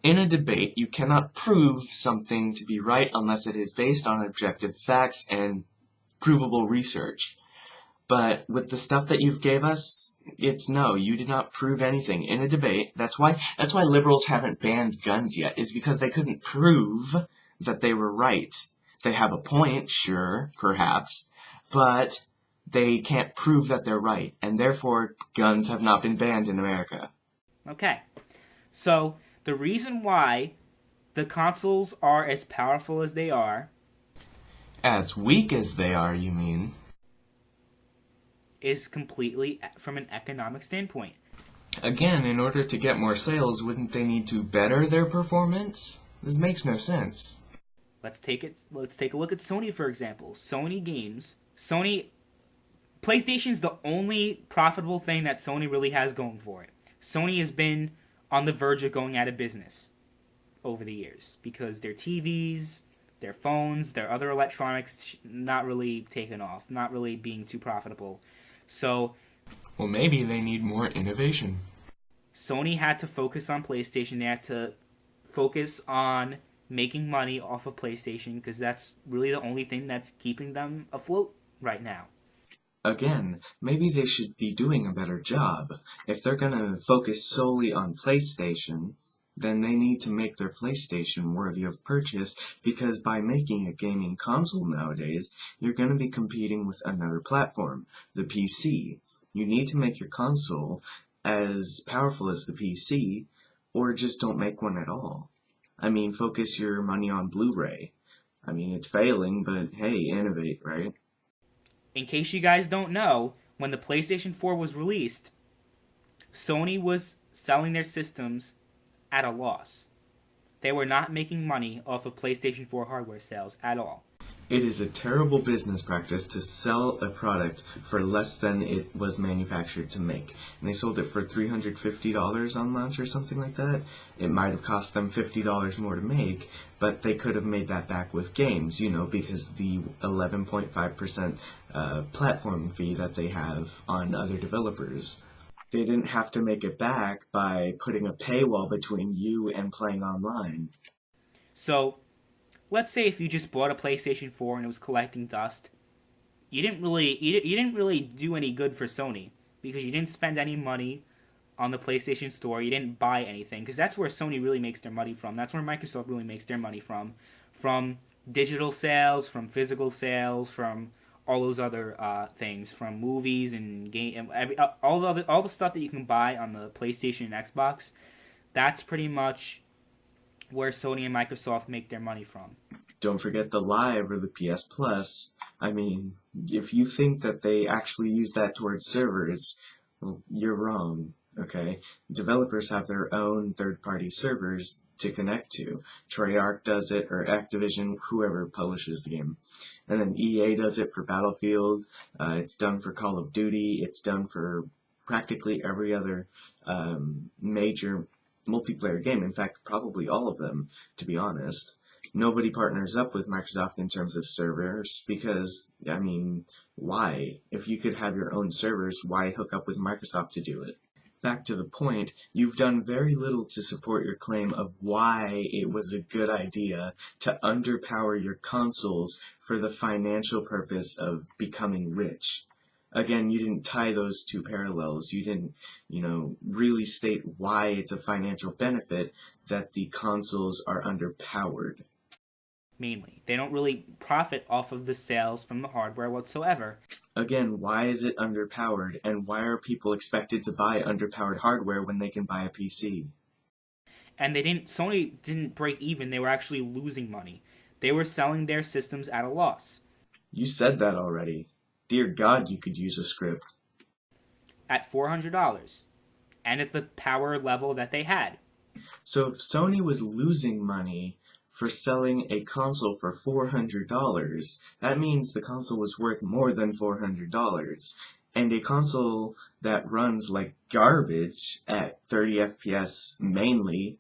[SPEAKER 1] In a debate, you cannot prove something to be right unless it is based on objective facts and provable research. But with the stuff that you've gave us, it's no, you did not prove anything in a debate. That's why liberals haven't banned guns yet, is because they couldn't prove that they were right. They have a point, sure, perhaps, but they can't prove that they're right, and therefore guns have not been banned in America.
[SPEAKER 2] Okay, so the reason why the consoles are as powerful as they are...
[SPEAKER 1] As weak as they are, you mean?
[SPEAKER 2] ...is completely from an economic standpoint.
[SPEAKER 1] Again, in order to get more sales, wouldn't they need to better their performance? This makes no sense.
[SPEAKER 2] Let's take a look at Sony, for example. PlayStation's the only profitable thing that Sony really has going for it. Sony has been on the verge of going out of business over the years because their TVs, their phones, their other electronics not really taken off, not really being too profitable. So,
[SPEAKER 1] well, maybe they need more innovation.
[SPEAKER 2] Sony had to focus on PlayStation. They had to focus on making money off of PlayStation because that's really the only thing that's keeping them afloat right now.
[SPEAKER 1] Again, maybe they should be doing a better job. If they're gonna focus solely on PlayStation, then they need to make their PlayStation worthy of purchase, because by making a gaming console nowadays, you're going to be competing with another platform, the PC. You need to make your console as powerful as the PC, or just don't make one at all. I mean, focus your money on Blu-ray. I mean, it's failing, but hey, innovate, right?
[SPEAKER 2] In case you guys don't know, when the PlayStation 4 was released, Sony was selling their systems at a loss. They were not making money off of PlayStation 4 hardware sales at all.
[SPEAKER 1] It is a terrible business practice to sell a product for less than it was manufactured to make. And they sold it for $350 on launch or something like that. It might have cost them $50 more to make, but they could have made that back with games, because the 11.5% platform fee that they have on other developers. They didn't have to make it back by putting a paywall between you and playing online.
[SPEAKER 2] So, let's say if you just bought a PlayStation 4 and it was collecting dust, you didn't really do any good for Sony, because you didn't spend any money on the PlayStation Store. You didn't buy anything, because that's where Sony really makes their money from. That's where Microsoft really makes their money from digital sales, from physical sales, from all those other things, from movies and game, all the stuff that you can buy on the PlayStation and Xbox. That's pretty much where Sony and Microsoft make their money from.
[SPEAKER 1] Don't forget the Live or the PS Plus. I mean, if you think that they actually use that towards servers, well, you're wrong, okay? Developers have their own third-party servers to connect to. Treyarch does it, or Activision, whoever publishes the game. And then EA does it for Battlefield. It's done for Call of Duty. It's done for practically every other major multiplayer game. In fact, probably all of them, to be honest. Nobody partners up with Microsoft in terms of servers because, I mean, why? If you could have your own servers, why hook up with Microsoft to do it? Back to the point, you've done very little to support your claim of why it was a good idea to underpower your consoles for the financial purpose of becoming rich. Again, you didn't tie those two parallels. You didn't, really state why it's a financial benefit that the consoles are underpowered.
[SPEAKER 2] Mainly. They don't really profit off of the sales from the hardware whatsoever.
[SPEAKER 1] Again, why is it underpowered, and why are people expected to buy underpowered hardware when they can buy a PC?
[SPEAKER 2] And Sony didn't break even, they were actually losing money. They were selling their systems at a loss.
[SPEAKER 1] You said that already. Dear God, you could use a script.
[SPEAKER 2] At $400. And at the power level that they had.
[SPEAKER 1] So if Sony was losing money for selling a console for $400, that means the console was worth more than $400. And a console that runs like garbage at 30 FPS mainly,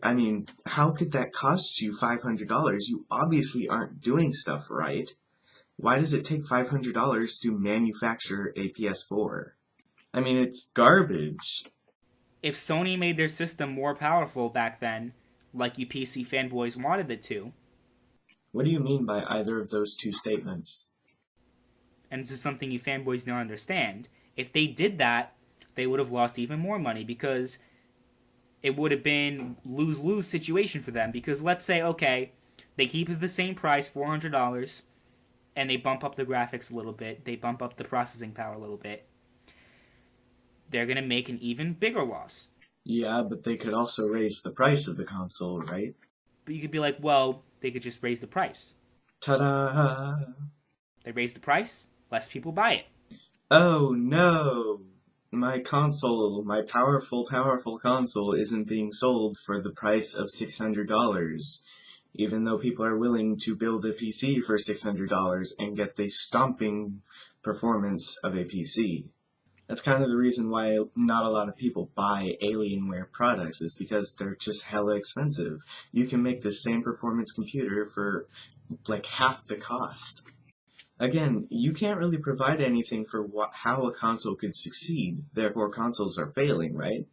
[SPEAKER 1] I mean, how could that cost you $500? You obviously aren't doing stuff right. Why does it take $500 to manufacture a PS4? I mean, it's garbage.
[SPEAKER 2] If Sony made their system more powerful back then, like you PC fanboys wanted it to.
[SPEAKER 1] What do you mean by either of those two statements?
[SPEAKER 2] And this is something you fanboys don't understand. If they did that, they would have lost even more money, because it would have been lose-lose situation for them. Because let's say, okay, they keep it the same price, $400, and they bump up the graphics a little bit, they bump up the processing power a little bit. They're going to make an even bigger loss.
[SPEAKER 1] Yeah, but they could also raise the price of the console, right?
[SPEAKER 2] But you could be like, well, they could just raise the price.
[SPEAKER 1] Ta-da!
[SPEAKER 2] They raise the price, less people buy it.
[SPEAKER 1] Oh no! My console, my powerful console isn't being sold for the price of $600. Even though people are willing to build a PC for $600 and get the stomping performance of a PC. That's kind of the reason why not a lot of people buy Alienware products, is because they're just hella expensive. You can make the same performance computer for like half the cost. Again, you can't really provide anything for how a console could succeed, therefore consoles are failing, right?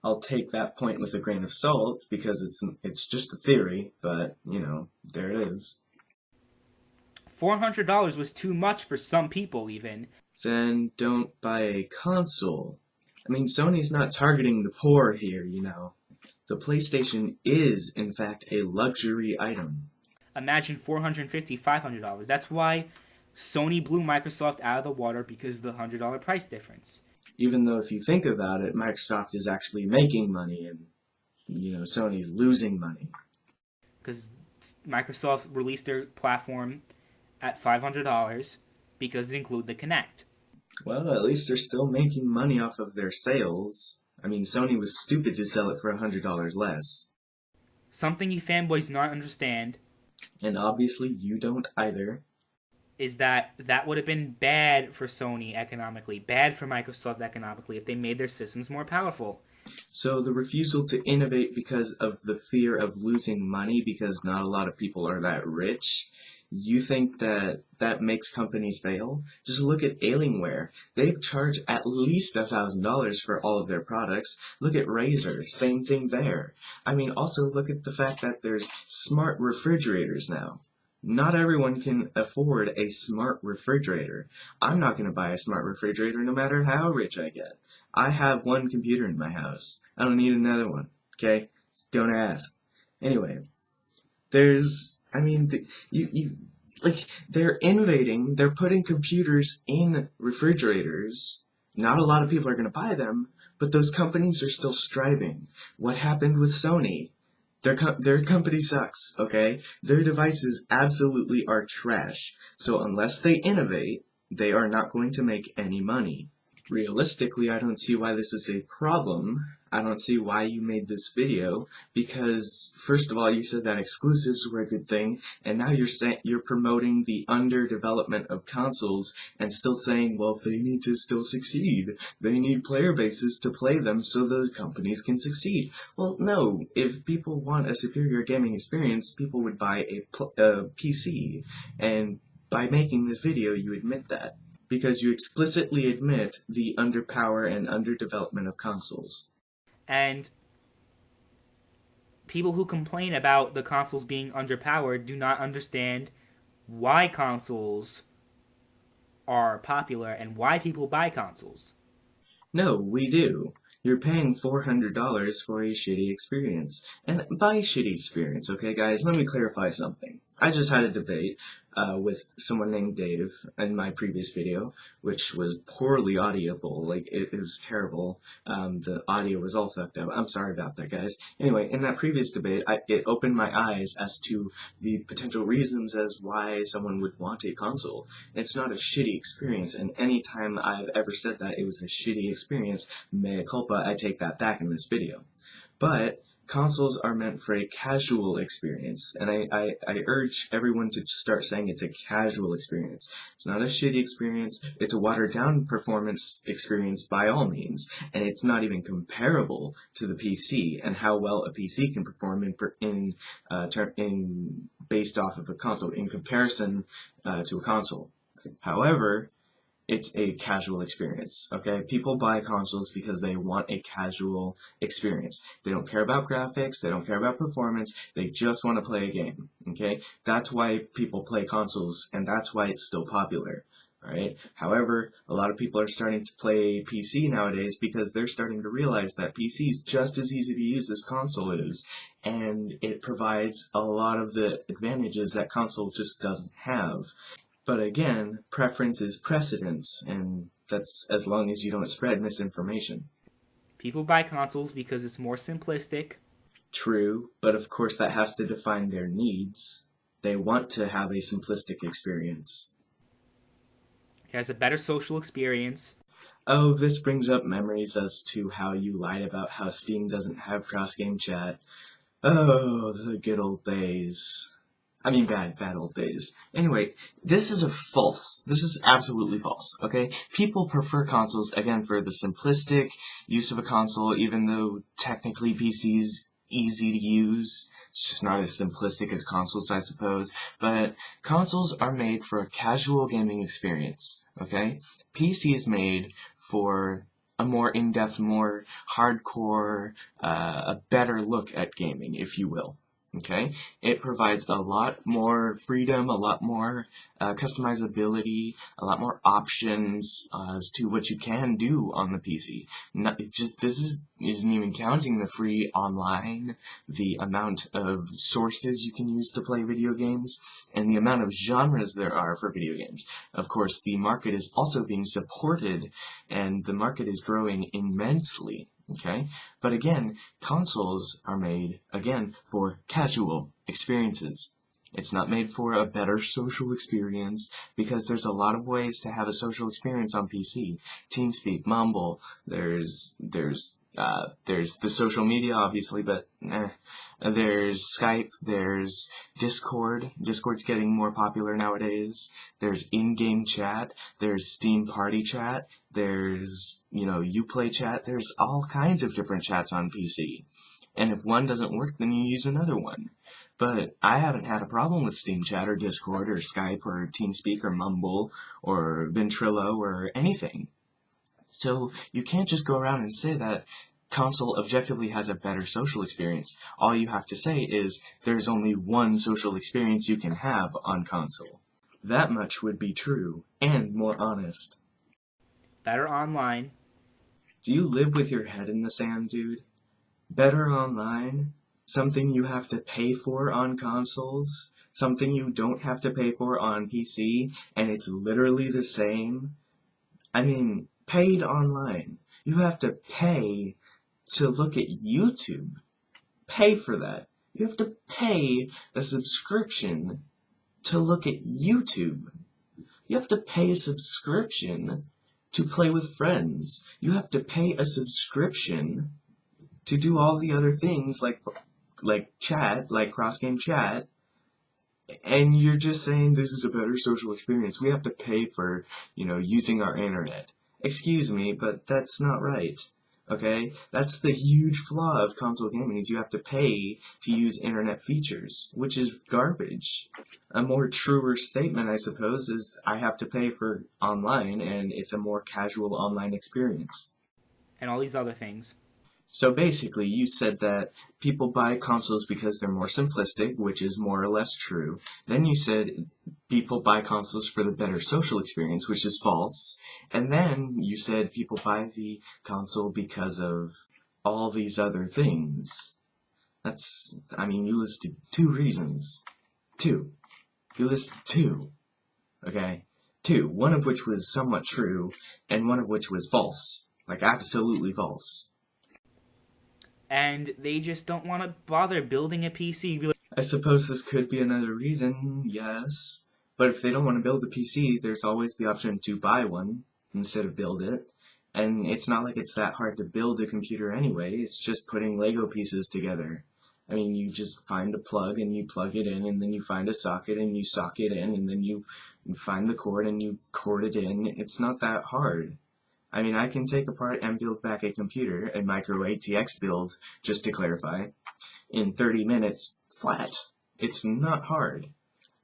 [SPEAKER 1] I'll take that point with a grain of salt, because it's just a theory, but, there it is.
[SPEAKER 2] $400 was too much for some people, even.
[SPEAKER 1] Then don't buy a console. I mean, Sony's not targeting the poor here, The PlayStation is, in fact, a luxury item.
[SPEAKER 2] Imagine $450, $500. That's why Sony blew Microsoft out of the water, because of the $100 price difference.
[SPEAKER 1] Even though if you think about it, Microsoft is actually making money and, Sony's losing money.
[SPEAKER 2] Because Microsoft released their platform at $500 because it included the Kinect.
[SPEAKER 1] Well, at least they're still making money off of their sales. I mean, Sony was stupid to sell it for $100 less.
[SPEAKER 2] Something you fanboys do not understand,
[SPEAKER 1] and obviously you don't either,
[SPEAKER 2] is that would have been bad for Sony economically, bad for Microsoft economically, if they made their systems more powerful.
[SPEAKER 1] So the refusal to innovate because of the fear of losing money, because not a lot of people are that rich, you think that makes companies fail? Just look at Alienware. They charge at least $1,000 for all of their products. Look at Razer, same thing there. I mean, also look at the fact that there's smart refrigerators now. Not everyone can afford a smart refrigerator. I'm not going to buy a smart refrigerator no matter how rich I get. I have one computer in my house. I don't need another one, okay? Don't ask. Anyway, they're innovating, they're putting computers in refrigerators. Not a lot of people are going to buy them, but those companies are still striving. What happened with Sony? Their company sucks, okay? Their devices absolutely are trash. So unless they innovate, they are not going to make any money. Realistically, I don't see why this is a problem. I don't see why you made this video, because first of all, you said that exclusives were a good thing, and now you're promoting the underdevelopment of consoles and still saying, well, they need to still succeed. They need player bases to play them so the companies can succeed. Well, no. If people want a superior gaming experience, people would buy a PC, and by making this video, you admit that. Because you explicitly admit the underpower and underdevelopment of consoles.
[SPEAKER 2] And people who complain about the consoles being underpowered do not understand why consoles are popular and why people buy consoles.
[SPEAKER 1] No, we do. You're paying $400 for a shitty experience. And by shitty experience, okay guys, let me clarify something. I just had a debate with someone named Dave in my previous video, which was poorly audible. Like, it was terrible. The audio was all fucked up. I'm sorry about that, guys. Anyway, in that previous debate, it opened my eyes as to the potential reasons as why someone would want a console. It's not a shitty experience, and any time I've ever said that it was a shitty experience, mea culpa, I take that back in this video. But consoles are meant for a casual experience, and I urge everyone to start saying it's a casual experience. It's not a shitty experience, it's a watered-down performance experience by all means, and it's not even comparable to the PC and how well a PC can perform in based off of a console, in comparison to a console. However, it's a casual experience, okay? People buy consoles because they want a casual experience. They don't care about graphics, they don't care about performance, they just want to play a game, okay? That's why people play consoles, and that's why it's still popular, right? However, a lot of people are starting to play PC nowadays because they're starting to realize that PC is just as easy to use as console is, and it provides a lot of the advantages that console just doesn't have. But again, preference is precedence, and that's as long as you don't spread misinformation.
[SPEAKER 2] People buy consoles because it's more simplistic.
[SPEAKER 1] True, but of course that has to define their needs. They want to have a simplistic experience.
[SPEAKER 2] It has a better social experience.
[SPEAKER 1] Oh, this brings up memories as to how you lied about how Steam doesn't have cross-game chat. Oh, the good old days. I mean, bad old days. Anyway, this is false. This is absolutely false, okay? People prefer consoles, again, for the simplistic use of a console, even though technically PC's easy to use. It's just not as simplistic as consoles, I suppose. But consoles are made for a casual gaming experience, okay? PC is made for a more in-depth, more hardcore, a better look at gaming, if you will. Okay, it provides a lot more freedom, a lot more customizability, a lot more options as to what you can do on the PC. Isn't even counting the free online, the amount of sources you can use to play video games, and the amount of genres there are for video games. Of course, the market is also being supported, and the market is growing immensely. Okay, but again, consoles are made, again, for casual experiences. It's not made for a better social experience, because there's a lot of ways to have a social experience on PC. TeamSpeak, Mumble, there's the social media, obviously, but there's Skype, there's Discord. Discord's getting more popular nowadays. There's in-game chat, there's Steam Party Chat, there's, Uplay Chat, there's all kinds of different chats on PC. And if one doesn't work, then you use another one. But I haven't had a problem with Steam Chat or Discord or Skype or TeamSpeak or Mumble or Ventrilo or anything. So you can't just go around and say that console objectively has a better social experience. All you have to say is there's only one social experience you can have on console. That much would be true and more honest.
[SPEAKER 2] Better online.
[SPEAKER 1] Do you live with your head in the sand, dude? Better online? Something you have to pay for on consoles? Something you don't have to pay for on PC, and it's literally the same? I mean, paid online. You have to pay to look at YouTube. Pay for that. You have to pay a subscription to look at YouTube. You have to pay a subscription to play with friends. You have to pay a subscription to do all the other things like chat, like cross-game chat, and you're just saying this is a better social experience. We have to pay for, using our internet. Excuse me, but that's not right. Okay? That's the huge flaw of console gaming, is you have to pay to use internet features, which is garbage. A more truer statement, I suppose, is I have to pay for online, and it's a more casual online experience.
[SPEAKER 2] And all these other things.
[SPEAKER 1] So basically, you said that people buy consoles because they're more simplistic, which is more or less true. Then you said people buy consoles for the better social experience, which is false. And then you said people buy the console because of all these other things. You listed 2 reasons. 2. You listed 2. Okay? 2. One of which was somewhat true, and one of which was false. Like, absolutely false.
[SPEAKER 2] And they just don't want to bother building a PC.
[SPEAKER 1] I suppose this could be another reason, yes. But if they don't want to build a PC, there's always the option to buy one instead of build it. And it's not like it's that hard to build a computer anyway. It's just putting Lego pieces together. I mean, you just find a plug and you plug it in, and then you find a socket and you socket in, and then you find the cord and you cord it in. It's not that hard. I mean, I can take apart and build back a computer, a micro ATX build, just to clarify, in 30 minutes flat. It's not hard.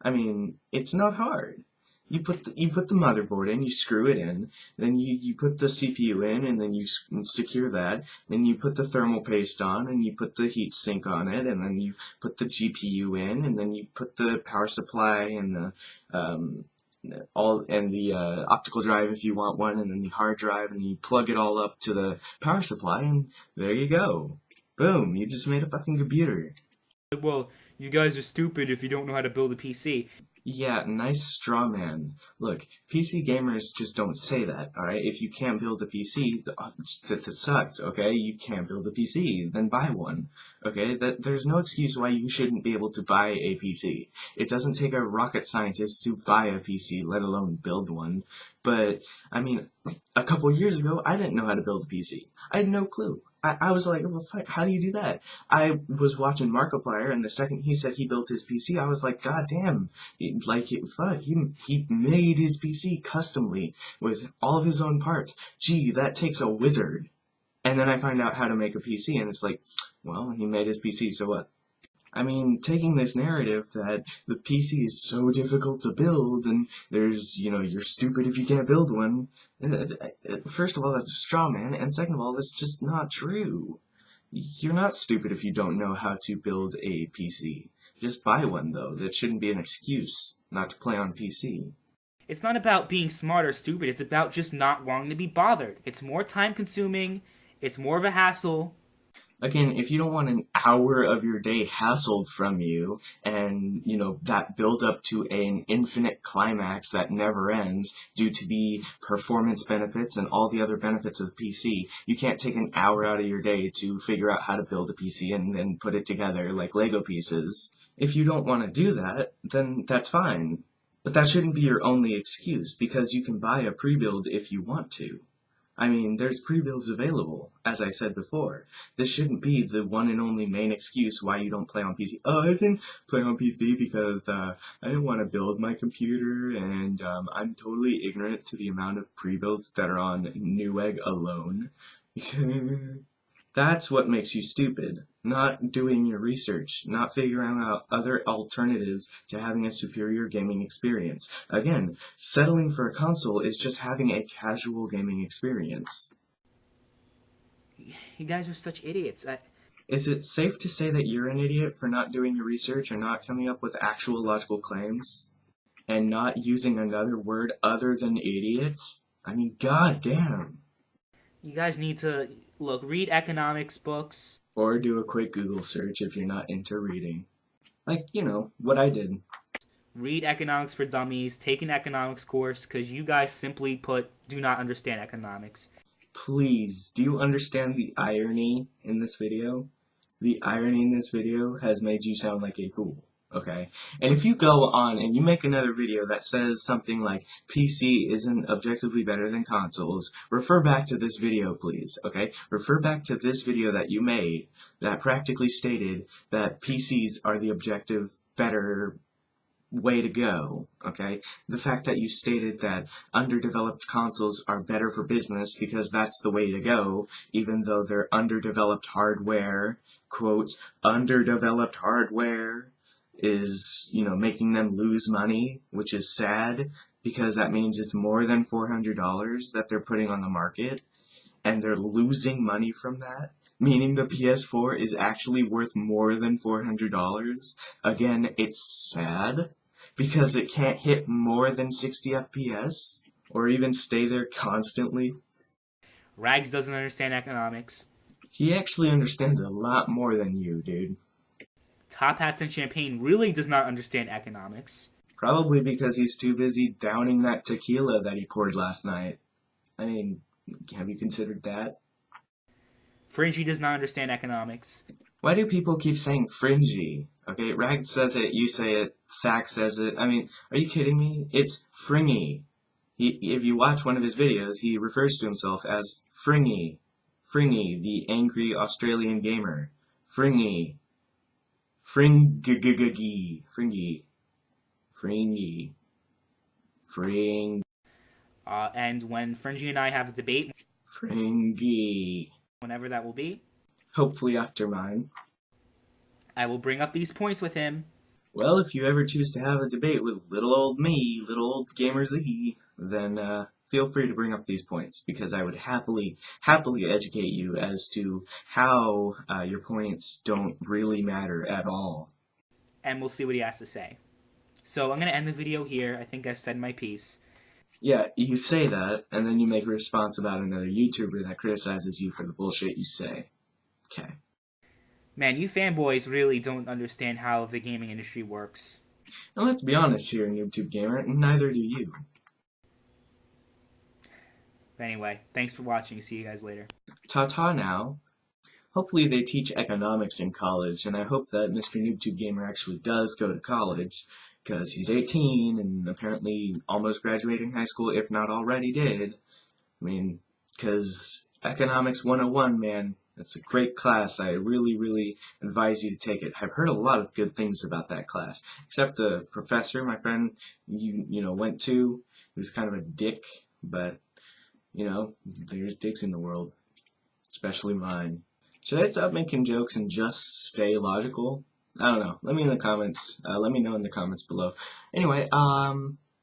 [SPEAKER 1] I mean, it's not hard. You put the motherboard in, you screw it in, then you put the CPU in, and then you secure that, then you put the thermal paste on, and you put the heat sink on it, and then you put the GPU in, and then you put the power supply and the optical drive if you want one, and then the hard drive, and you plug it all up to the power supply, and there you go. Boom, you just made a fucking computer.
[SPEAKER 2] Well, you guys are stupid if you don't know how to build a PC.
[SPEAKER 1] Yeah, nice straw man. Look, PC gamers just don't say that, alright? If you can't build a PC, it sucks, okay? You can't build a PC, then buy one, okay? There's no excuse why you shouldn't be able to buy a PC. It doesn't take a rocket scientist to buy a PC, let alone build one. But, I mean, a couple years ago, I didn't know how to build a PC. I had no clue. I was like, well, fuck, how do you do that? I was watching Markiplier, and the second he said he built his PC, I was like, god damn, fuck, he made his PC customly with all of his own parts. Gee, that takes a wizard. And then I find out how to make a PC, and it's like, well, he made his PC, so what? I mean, taking this narrative that the PC is so difficult to build, and there's, you're stupid if you can't build one. First of all, that's a straw man, and second of all, that's just not true. You're not stupid if you don't know how to build a PC. Just buy one, though. That shouldn't be an excuse not to play on PC.
[SPEAKER 2] It's not about being smart or stupid. It's about just not wanting to be bothered. It's more time consuming. It's more of a hassle.
[SPEAKER 1] Again, if you don't want an hour of your day hassled from you and, that build up to an infinite climax that never ends due to the performance benefits and all the other benefits of PC, you can't take an hour out of your day to figure out how to build a PC and then put it together like Lego pieces. If you don't want to do that, then that's fine. But that shouldn't be your only excuse, because you can buy a pre-build if you want to. I mean, there's pre-builds available, as I said before. This shouldn't be the one and only main excuse why you don't play on PC. Oh, I didn't play on PC because I didn't want to build my computer, and I'm totally ignorant to the amount of pre-builds that are on Newegg alone. That's what makes you stupid. Not doing your research, not figuring out other alternatives to having a superior gaming experience. Again, settling for a console is just having a casual gaming experience.
[SPEAKER 2] You guys are such idiots.
[SPEAKER 1] Is it safe to say that you're an idiot for not doing your research or not coming up with actual logical claims? And not using another word other than idiot? I mean, goddamn.
[SPEAKER 2] You guys need to, read economics books.
[SPEAKER 1] Or do a quick Google search if you're not into reading. Like, what I did.
[SPEAKER 2] Read Economics for Dummies, take an economics course, because you guys simply put, do not understand economics.
[SPEAKER 1] Please, do you understand the irony in this video? The irony in this video has made you sound like a fool. Okay, and if you go on and you make another video that says something like PC isn't objectively better than consoles, refer back to this video, please, okay? Refer back to this video that you made that practically stated that PCs are the objective better way to go, okay? The fact that you stated that underdeveloped consoles are better for business because that's the way to go, even though they're underdeveloped hardware, quotes, underdeveloped hardware, is, making them lose money, which is sad, because that means it's more than $400 that they're putting on the market, and they're losing money from that, meaning the PS4 is actually worth more than $400. Again, it's sad, because it can't hit more than 60 FPS, or even stay there constantly.
[SPEAKER 2] Rags doesn't understand economics.
[SPEAKER 1] He actually understands a lot more than you, dude.
[SPEAKER 2] Top Hats and Champagne really does not understand economics.
[SPEAKER 1] Probably because he's too busy downing that tequila that he poured last night. I mean, have you considered that?
[SPEAKER 2] Fringy does not understand economics.
[SPEAKER 1] Why do people keep saying fringy? Okay, Rag says it, you say it, Thack says it. I mean, are you kidding me? It's fringy. If you watch one of his videos, he refers to himself as Fringy. Fringy, the angry Australian gamer. Fringy. Fringy. Fringy. Fringy. Fring.
[SPEAKER 2] And when Fringy and I have a debate,
[SPEAKER 1] Fringy.
[SPEAKER 2] whenever that will be,
[SPEAKER 1] hopefully after mine,
[SPEAKER 2] I will bring up these points with him.
[SPEAKER 1] Well, if you ever choose to have a debate with little old me, little old Gamer Z, then feel free to bring up these points, because I would happily educate you as to how your points don't really matter at all.
[SPEAKER 2] And we'll see what he has to say. So I'm going to end the video here. I think I've said my piece.
[SPEAKER 1] Yeah, you say that, and then you make a response about another YouTuber that criticizes you for the bullshit you say. Okay.
[SPEAKER 2] Man, you fanboys really don't understand how the gaming industry works.
[SPEAKER 1] Now let's be honest here, Noob Tube Gamer, neither do you.
[SPEAKER 2] Anyway, thanks for watching. See you guys later.
[SPEAKER 1] Ta-ta now. Hopefully they teach economics in college, and I hope that Mr. Noob Tube Gamer actually does go to college, because he's 18 and apparently almost graduating high school, if not already did. I mean, because Economics 101, man, it's a great class. I really advise you to take it. I've heard a lot of good things about that class, except the professor my friend went to. He was kind of a dick, but there's dicks in the world, especially mine. Should I stop making jokes and just stay logical? I don't know. Let me know in the comments below. Anyway,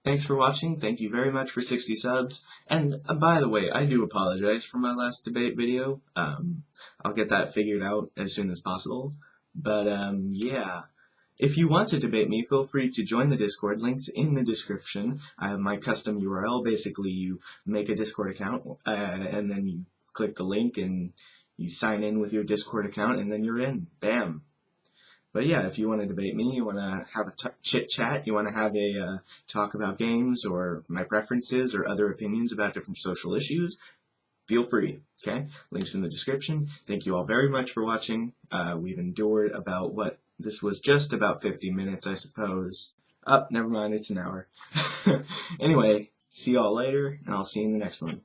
[SPEAKER 1] Thanks for watching. Thank you very much for 60 subs. And by the way, I do apologize for my last debate video. I'll get that figured out as soon as possible. But yeah. If you want to debate me, feel free to join the Discord. Links in the description. I have my custom URL. Basically, you make a Discord account, and then you click the link, and you sign in with your Discord account, and then you're in. Bam. But yeah, if you want to debate me, you want to have a chit-chat, you want to have a talk about games or my preferences or other opinions about different social issues, feel free, okay? Links in the description. Thank you all very much for watching. We've endured about this was just about 50 minutes, I suppose. Never mind, it's an hour. Anyway, see y'all later, and I'll see you in the next one.